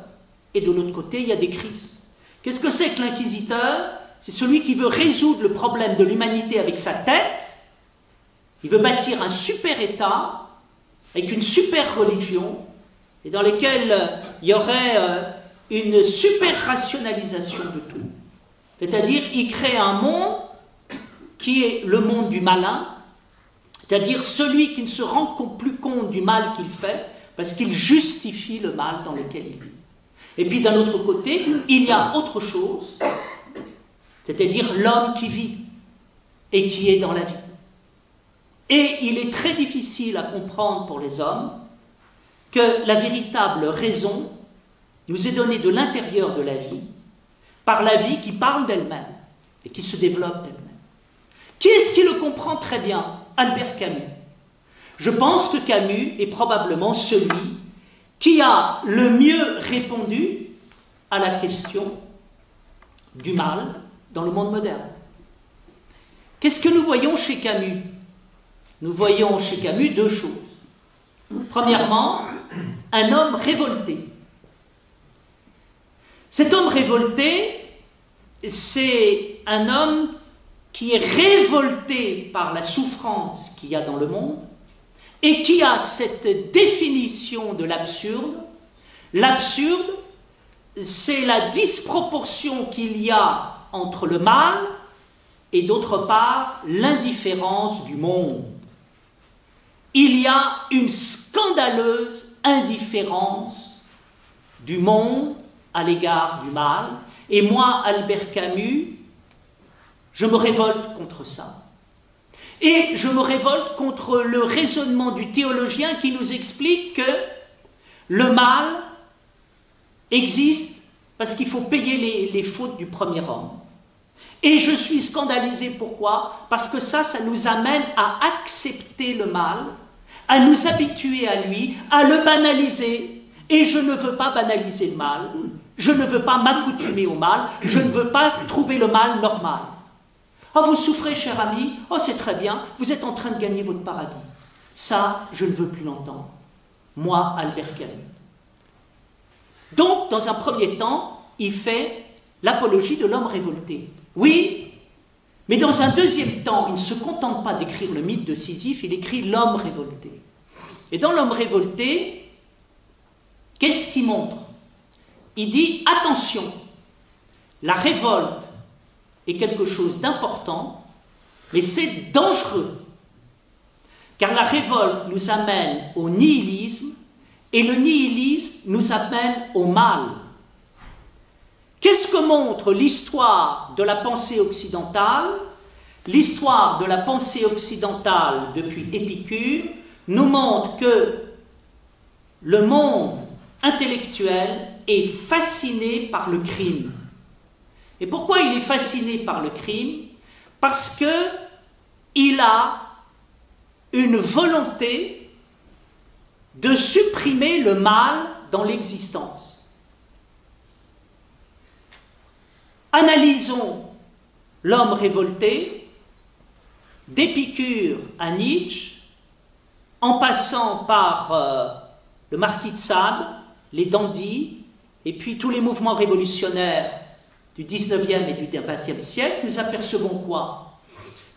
et de l'autre côté, il y a des Christ. Qu'est-ce que c'est que l'inquisiteur? C'est celui qui veut résoudre le problème de l'humanité avec sa tête. Il veut bâtir un super État, avec une super religion, et dans lequel il y aurait une super rationalisation de tout. C'est-à-dire, il crée un monde qui est le monde du malin, c'est-à-dire celui qui ne se rend plus compte du mal qu'il fait, parce qu'il justifie le mal dans lequel il vit. Et puis d'un autre côté, il y a autre chose, c'est-à-dire l'homme qui vit et qui est dans la vie. Et il est très difficile à comprendre pour les hommes que la véritable raison nous est donnée de l'intérieur de la vie par la vie qui parle d'elle-même et qui se développe d'elle-même. Qui est-ce qui le comprend très bien? Albert Camus. Je pense que Camus est probablement celui qui a le mieux répondu à la question du mal dans le monde moderne. Qu'est-ce que nous voyons chez Camus? Nous voyons chez Camus deux choses. Premièrement, un homme révolté. Cet homme révolté, c'est un homme qui est révolté par la souffrance qu'il y a dans le monde et qui a cette définition de l'absurde. L'absurde, c'est la disproportion qu'il y a entre le mal et d'autre part l'indifférence du monde. Il y a une scandaleuse indifférence du monde à l'égard du mal. Et moi, Albert Camus, je me révolte contre ça. Et je me révolte contre le raisonnement du théologien qui nous explique que le mal existe parce qu'il faut payer les fautes du premier homme. Et je suis scandalisé, pourquoi? Parce que ça nous amène à accepter le mal, à nous habituer à lui, à le banaliser. Et je ne veux pas banaliser le mal, je ne veux pas m'accoutumer au mal, je ne veux pas trouver le mal normal. Oh, vous souffrez, cher ami, oh, c'est très bien, vous êtes en train de gagner votre paradis. Ça, je ne veux plus l'entendre. Moi, Albert Camus. Donc, dans un premier temps, il fait l'apologie de l'homme révolté. Oui, mais dans un deuxième temps, il ne se contente pas d'écrire le mythe de Sisyphe, il écrit l'homme révolté. Et dans l'homme révolté, qu'est-ce qu'il montre? Il dit, attention, la révolte est quelque chose d'important, mais c'est dangereux. Car la révolte nous amène au nihilisme, et le nihilisme nous amène au mal. Qu'est-ce que montre l'histoire de la pensée occidentale? L'histoire de la pensée occidentale depuis Épicure nous montre que le monde intellectuel est fasciné par le crime. Et pourquoi il est fasciné par le crime? Parce qu'il a une volonté de supprimer le mal dans l'existence. Analysons l'homme révolté, d'Épicure à Nietzsche, en passant par le marquis de Sade, les dandies, et puis tous les mouvements révolutionnaires du 19e et du 20e siècle, nous apercevons quoi?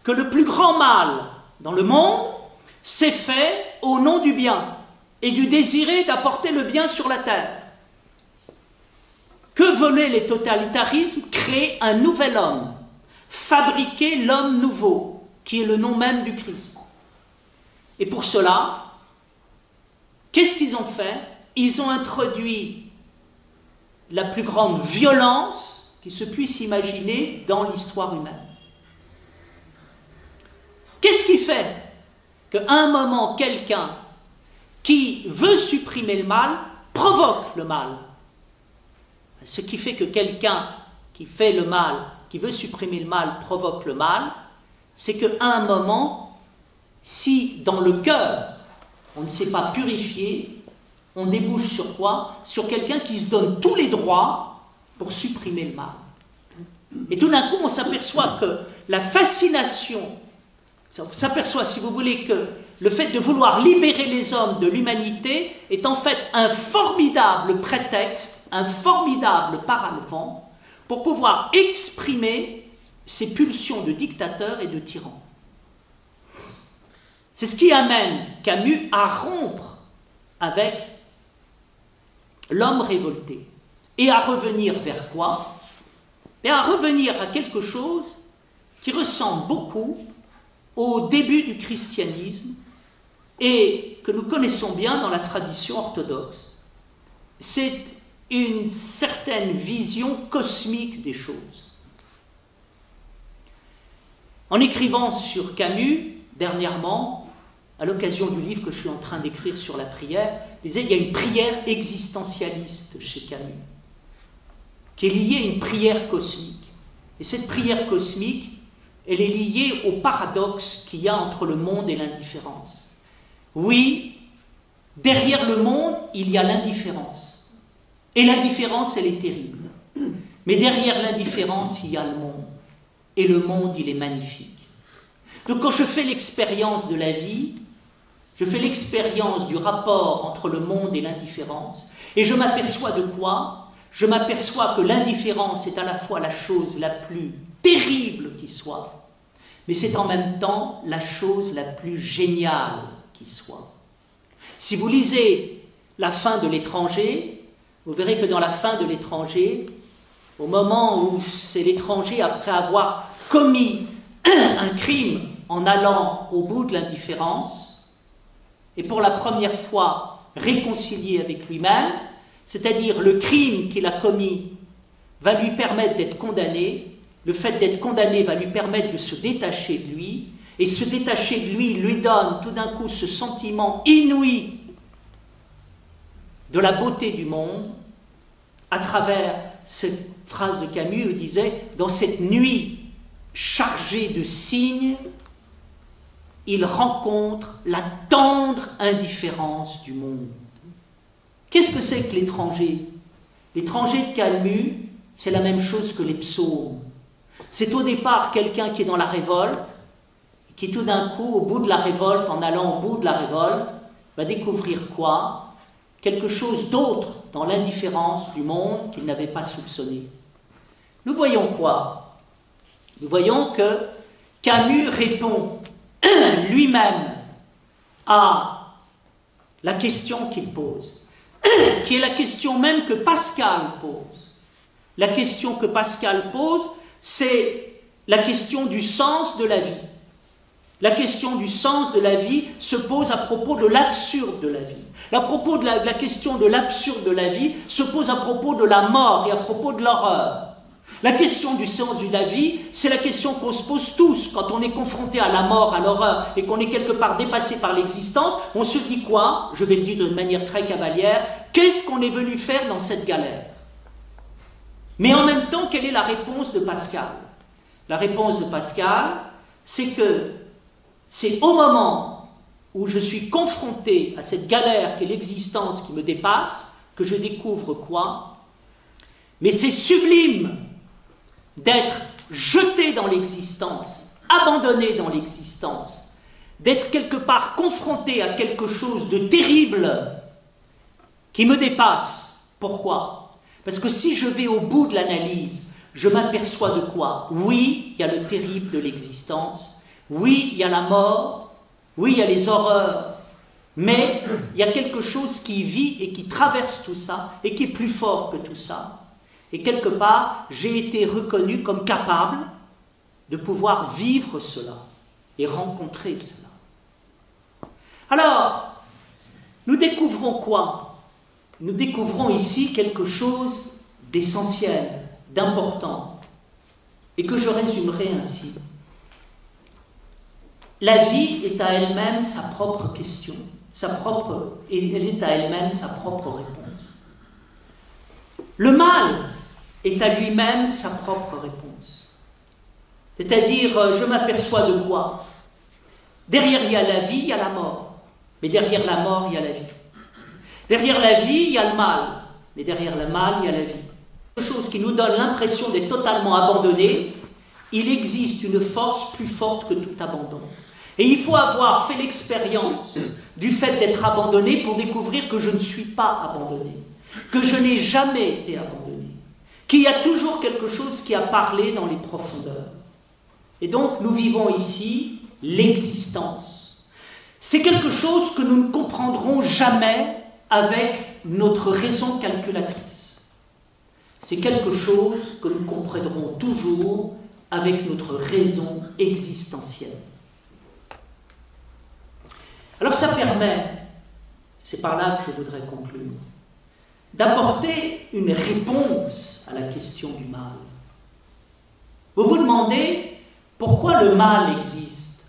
Que le plus grand mal dans le monde s'est fait au nom du bien et du désir d'apporter le bien sur la terre. Que voulaient les totalitarismes? Créer un nouvel homme, fabriquer l'homme nouveau, qui est le nom même du Christ. Et pour cela, qu'est-ce qu'ils ont fait? Ils ont introduit la plus grande violence qui se puisse imaginer dans l'histoire humaine. Qu'est-ce qui fait qu'à un moment, quelqu'un qui veut supprimer le mal provoque le mal? Ce qui fait que quelqu'un qui fait le mal, qui veut supprimer le mal, provoque le mal, c'est qu'à un moment, si dans le cœur, on ne s'est pas purifié, on débouche sur quoi? Sur quelqu'un qui se donne tous les droits pour supprimer le mal. Et tout d'un coup, on s'aperçoit que la fascination, on s'aperçoit, si vous voulez, que le fait de vouloir libérer les hommes de l'humanité est en fait un formidable prétexte, un formidable paravent pour pouvoir exprimer ces pulsions de dictateur et de tyran. C'est ce qui amène Camus à rompre avec l'homme révolté et à revenir vers quoi? Et à revenir à quelque chose qui ressemble beaucoup au début du christianisme et que nous connaissons bien dans la tradition orthodoxe. C'est une certaine vision cosmique des choses. En écrivant sur Camus, dernièrement, à l'occasion du livre que je suis en train d'écrire sur la prière, il disait, il y a une prière existentialiste chez Camus, qui est liée à une prière cosmique. Et cette prière cosmique, elle est liée au paradoxe qu'il y a entre le monde et l'indifférence. Oui, derrière le monde, il y a l'indifférence. Et l'indifférence, elle est terrible. Mais derrière l'indifférence, il y a le monde. Et le monde, il est magnifique. Donc quand je fais l'expérience de la vie, je fais l'expérience du rapport entre le monde et l'indifférence, et je m'aperçois de quoi? Je m'aperçois que l'indifférence est à la fois la chose la plus terrible qui soit, mais c'est en même temps la chose la plus géniale qui soit. Si vous lisez la fin de l'Étranger, vous verrez que dans la fin de l'Étranger, au moment où c'est l'étranger, après avoir commis un crime en allant au bout de l'indifférence, et pour la première fois réconcilié avec lui-même, c'est-à-dire le crime qu'il a commis va lui permettre d'être condamné, le fait d'être condamné va lui permettre de se détacher de lui, et se détacher de lui donne tout d'un coup ce sentiment inouï de la beauté du monde, à travers cette phrase de Camus où il disait « Dans cette nuit chargée de signes, il rencontre la tendre indifférence du monde. » Qu'est-ce que c'est que l'étranger? L'étranger de Camus, c'est la même chose que les psaumes. C'est au départ quelqu'un qui est dans la révolte, qui tout d'un coup, au bout de la révolte, en allant au bout de la révolte, va découvrir quoi? Quelque chose d'autre dans l'indifférence du monde qu'il n'avait pas soupçonné. Nous voyons quoi? Nous voyons que Camus répond lui-même à la question qu'il pose, qui est la question même que Pascal pose. La question que Pascal pose, c'est la question du sens de la vie. La question du sens de la vie se pose à propos de l'absurde de la vie. La question de l'absurde de la vie se pose à propos de la mort et à propos de l'horreur. La question du sens de la vie, c'est la question qu'on se pose tous quand on est confronté à la mort, à l'horreur et qu'on est quelque part dépassé par l'existence. On se dit quoi? Je vais le dire de manière très cavalière. Qu'est-ce qu'on est venu faire dans cette galère? Mais en même temps, quelle est la réponse de Pascal? La réponse de Pascal, c'est que c'est au moment où je suis confronté à cette galère qu'est l'existence qui me dépasse, que je découvre quoi? Mais c'est sublime d'être jeté dans l'existence, abandonné dans l'existence, d'être quelque part confronté à quelque chose de terrible qui me dépasse. Pourquoi? Parce que si je vais au bout de l'analyse, je m'aperçois de quoi? Oui, il y a le terrible de l'existence, oui, il y a la mort, oui, il y a les horreurs, mais il y a quelque chose qui vit et qui traverse tout ça et qui est plus fort que tout ça. Et quelque part, j'ai été reconnu comme capable de pouvoir vivre cela et rencontrer cela. Alors, nous découvrons quoi? Nous découvrons ici quelque chose d'essentiel, d'important, et que je résumerai ainsi. La vie est à elle-même sa propre question, et elle est à elle-même sa propre réponse. Le mal est à lui-même sa propre réponse. C'est-à-dire, je m'aperçois de quoi? Derrière il y a la vie, il y a la mort. Mais derrière la mort, il y a la vie. Derrière la vie, il y a le mal. Mais derrière le mal, il y a la vie. Quelque chose qui nous donne l'impression d'être totalement abandonné, il existe une force plus forte que tout abandon. Et il faut avoir fait l'expérience du fait d'être abandonné pour découvrir que je ne suis pas abandonné, que je n'ai jamais été abandonné, qu'il y a toujours quelque chose qui a parlé dans les profondeurs. Et donc, nous vivons ici l'existence. C'est quelque chose que nous ne comprendrons jamais avec notre raison calculatrice. C'est quelque chose que nous comprendrons toujours avec notre raison existentielle. Alors ça permet, c'est par là que je voudrais conclure, d'apporter une réponse à la question du mal. Vous vous demandez pourquoi le mal existe?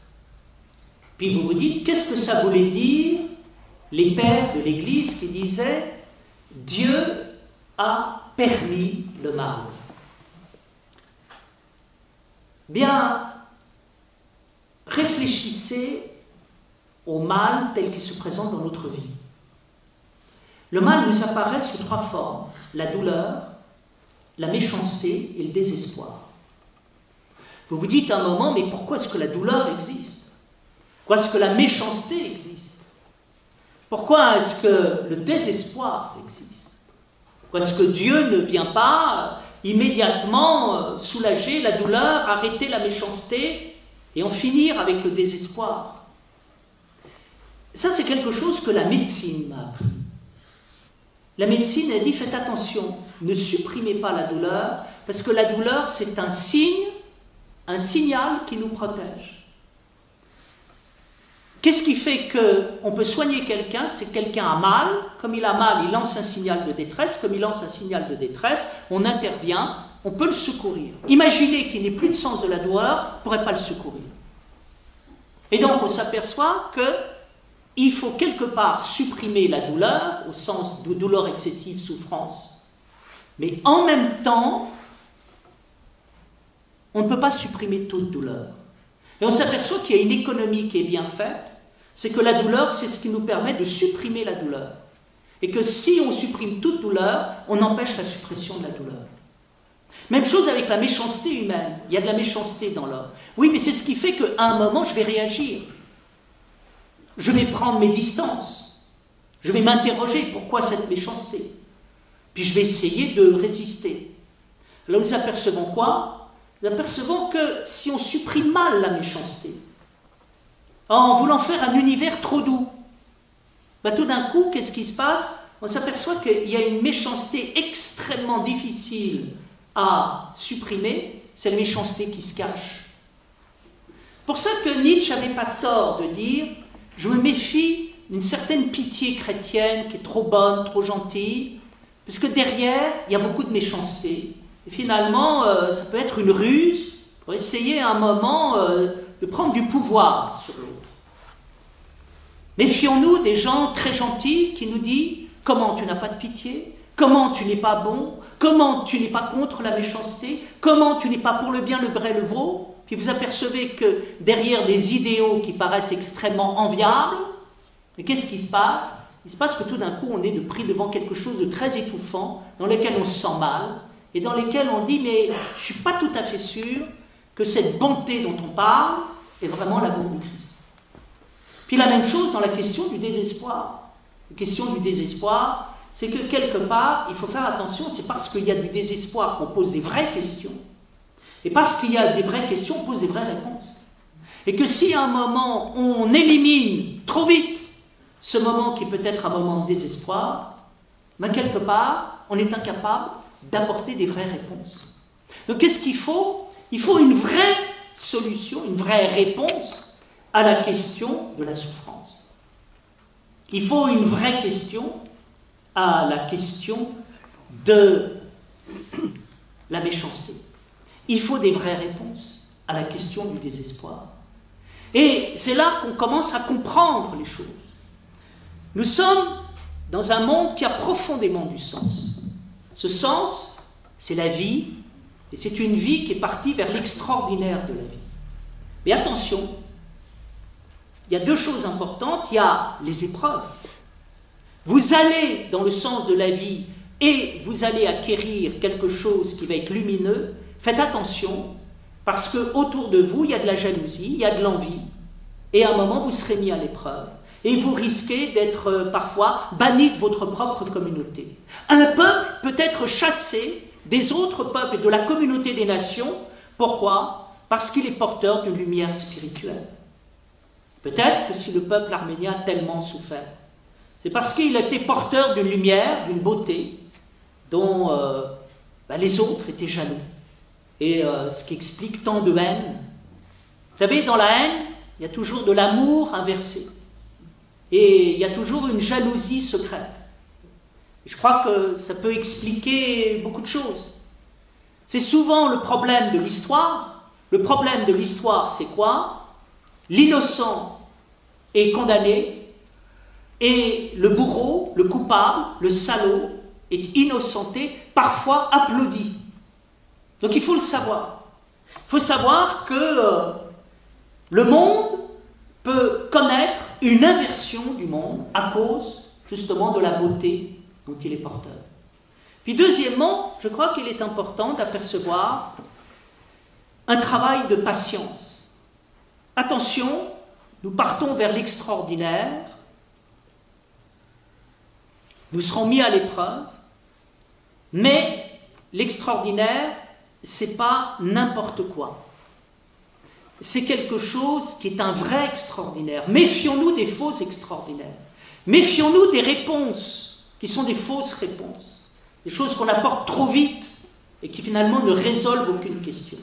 Puis vous vous dites, qu'est-ce que ça voulait dire les pères de l'Église qui disaient Dieu a permis le mal? Bien, réfléchissez au mal tel qu'il se présente dans notre vie. Le mal nous apparaît sous 3 formes: la douleur, la méchanceté et le désespoir. Vous vous dites à un moment, mais pourquoi est-ce que la douleur existe? Pourquoi est-ce que la méchanceté existe? Pourquoi est-ce que le désespoir existe? Pourquoi est-ce que Dieu ne vient pas immédiatement soulager la douleur, arrêter la méchanceté et en finir avec le désespoir? Ça, c'est quelque chose que la médecine m'a appris. La médecine a dit, faites attention, ne supprimez pas la douleur, parce que la douleur, c'est un signe, un signal qui nous protège. Qu'est-ce qui fait qu'on peut soigner quelqu'un? C'est que quelqu'un a mal, comme il a mal, il lance un signal de détresse, comme il lance un signal de détresse, on intervient, on peut le secourir. Imaginez qu'il n'ait plus de sens de la douleur, on ne pourrait pas le secourir. Et donc on s'aperçoit qu'il faut quelque part supprimer la douleur, au sens de douleur excessive, souffrance, mais en même temps, on ne peut pas supprimer toute douleur. Et on s'aperçoit qu'il y a une économie qui est bien faite, c'est que la douleur, c'est ce qui nous permet de supprimer la douleur. Et que si on supprime toute douleur, on empêche la suppression de la douleur. Même chose avec la méchanceté humaine. Il y a de la méchanceté dans l'homme. Oui, mais c'est ce qui fait qu'à un moment, je vais réagir. Je vais prendre mes distances. Je vais m'interroger, pourquoi cette méchanceté? Puis je vais essayer de résister. Là, nous apercevons quoi? Nous apercevons que si on supprime mal la méchanceté, en voulant faire un univers trop doux, tout d'un coup, qu'est-ce qui se passe? On s'aperçoit qu'il y a une méchanceté extrêmement difficile à supprimer, c'est la méchanceté qui se cache. Pour ça que Nietzsche n'avait pas tort de dire « Je me méfie d'une certaine pitié chrétienne qui est trop bonne, trop gentille, parce que derrière, il y a beaucoup de méchanceté. Et finalement, ça peut être une ruse pour essayer à un moment de prendre du pouvoir sur l'autre. Méfions-nous des gens très gentils qui nous disent « Comment tu n'as pas de pitié? Comment tu n'es pas bon? Comment tu n'es pas contre la méchanceté? Comment tu n'es pas pour le bien, le vrai, le vrai ?» Puis vous apercevez que derrière des idéaux qui paraissent extrêmement enviables, mais qu'est-ce qui se passe? Il se passe que tout d'un coup, on est pris devant quelque chose de très étouffant, dans lequel on se sent mal, et dans lequel on dit « Mais je ne suis pas tout à fait sûr que cette bonté dont on parle est vraiment l'amour du Christ. » Puis la même chose dans la question du désespoir. La question du désespoir, c'est que quelque part, il faut faire attention, c'est parce qu'il y a du désespoir qu'on pose des vraies questions, et parce qu'il y a des vraies questions, on pose des vraies réponses. Et que si à un moment, on élimine trop vite ce moment qui peut être un moment de désespoir, quelque part, on est incapable d'apporter des vraies réponses. Donc qu'est-ce qu'il faut? Il faut une vraie solution, une vraie réponse à la question de la souffrance. Il faut une vraie question à la question de la méchanceté. Il faut des vraies réponses à la question du désespoir. Et c'est là qu'on commence à comprendre les choses. Nous sommes dans un monde qui a profondément du sens. Ce sens, c'est la vie, et c'est une vie qui est partie vers l'extraordinaire de la vie. Mais attention, il y a 2 choses importantes. Il y a les épreuves. Vous allez dans le sens de la vie et vous allez acquérir quelque chose qui va être lumineux. Faites attention, parce qu'autour de vous, il y a de la jalousie, il y a de l'envie, et à un moment, vous serez mis à l'épreuve. Et vous risquez d'être parfois banni de votre propre communauté. Un peuple peut être chassé des autres peuples et de la communauté des nations. Pourquoi? Parce qu'il est porteur d'une lumière spirituelle. Peut-être que si le peuple arménien a tellement souffert, c'est parce qu'il était porteur d'une lumière, d'une beauté, dont les autres étaient jaloux. Et ce qui explique tant de haine. Vous savez, dans la haine, il y a toujours de l'amour inversé. Et il y a toujours une jalousie secrète. Et je crois que ça peut expliquer beaucoup de choses. C'est souvent le problème de l'histoire, Le problème de l'histoire, c'est quoi? L'innocent est condamné et le bourreau, le coupable, le salaud est innocenté, parfois applaudi. Donc il faut le savoir. Il faut savoir que le monde peut connaître une inversion du monde à cause justement de la beauté dont il est porteur. Puis deuxièmement, je crois qu'il est important d'apercevoir un travail de patience. Attention, nous partons vers l'extraordinaire, nous serons mis à l'épreuve, mais l'extraordinaire, c'est pas n'importe quoi. C'est quelque chose qui est un vrai extraordinaire. Méfions-nous des faux extraordinaires. Méfions-nous des réponses qui sont des fausses réponses. Des choses qu'on apporte trop vite et qui finalement ne résolvent aucune question.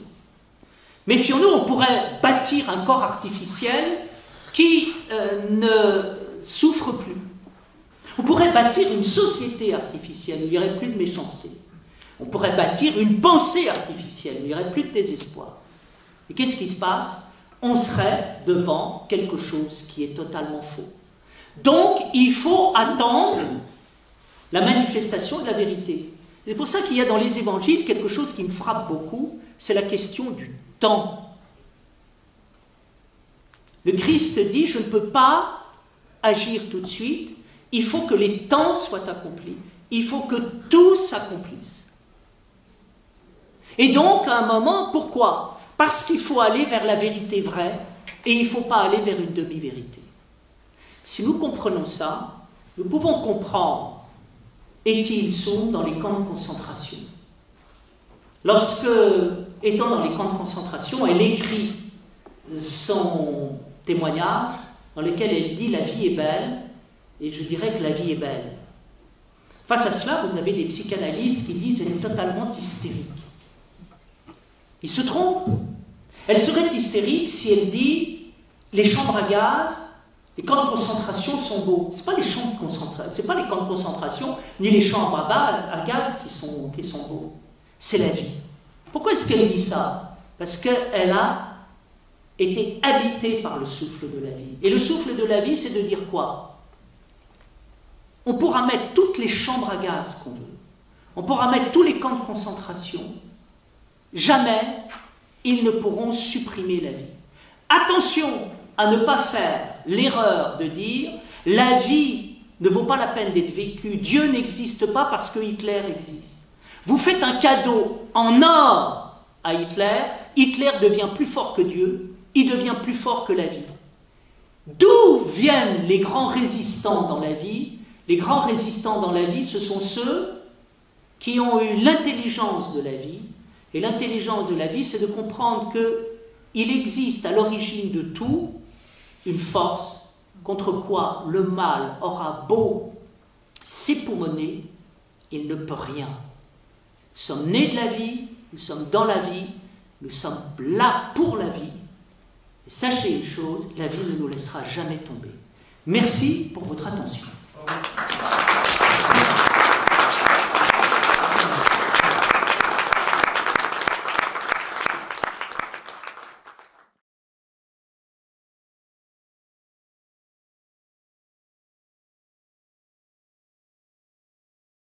Méfions-nous, on pourrait bâtir un corps artificiel qui ne souffre plus. On pourrait bâtir une société artificielle où il n'y aurait plus de méchanceté. On pourrait bâtir une pensée artificielle où il n'y aurait plus de désespoir. Et qu'est-ce qui se passe? On serait devant quelque chose qui est totalement faux. Donc, il faut attendre la manifestation de la vérité. C'est pour ça qu'il y a dans les évangiles quelque chose qui me frappe beaucoup, c'est la question du temps. Le Christ dit, je ne peux pas agir tout de suite, il faut que les temps soient accomplis, il faut que tout s'accomplisse. Et donc, à un moment, pourquoi? Parce qu'il faut aller vers la vérité vraie et il ne faut pas aller vers une demi-vérité. Si nous comprenons ça, nous pouvons comprendre Étienne Sohn dans les camps de concentration. Lorsque, étant dans les camps de concentration, elle écrit son témoignage dans lequel elle dit « La vie est belle » et je dirais que la vie est belle. Face à cela, vous avez des psychanalystes qui disent « Elle est totalement hystérique ». Ils se trompent. Elle serait hystérique si elle dit « Les chambres à gaz, les camps de concentration sont beaux ». Ce n'est pas les chambres de concentration, c'est pas les camps de concentration, ni les chambres à gaz qui sont beaux. C'est la vie. Pourquoi est-ce qu'elle dit ça? Parce qu'elle a été habitée par le souffle de la vie. Et le souffle de la vie, c'est de dire quoi? On pourra mettre toutes les chambres à gaz qu'on veut. On pourra mettre tous les camps de concentration. Jamais ils ne pourront supprimer la vie. Attention à ne pas faire l'erreur de dire « La vie ne vaut pas la peine d'être vécue, Dieu n'existe pas parce que Hitler existe ». Vous faites un cadeau en or à Hitler, Hitler devient plus fort que Dieu, il devient plus fort que la vie. D'où viennent les grands résistants dans la vie? Les grands résistants dans la vie, ce sont ceux qui ont eu l'intelligence de la vie. Et l'intelligence de la vie, c'est de comprendre qu'il existe à l'origine de tout une force contre quoi le mal aura beau s'époumoner, il ne peut rien. Nous sommes nés de la vie, nous sommes dans la vie, nous sommes là pour la vie. Et sachez une chose, la vie ne nous laissera jamais tomber. Merci pour votre attention.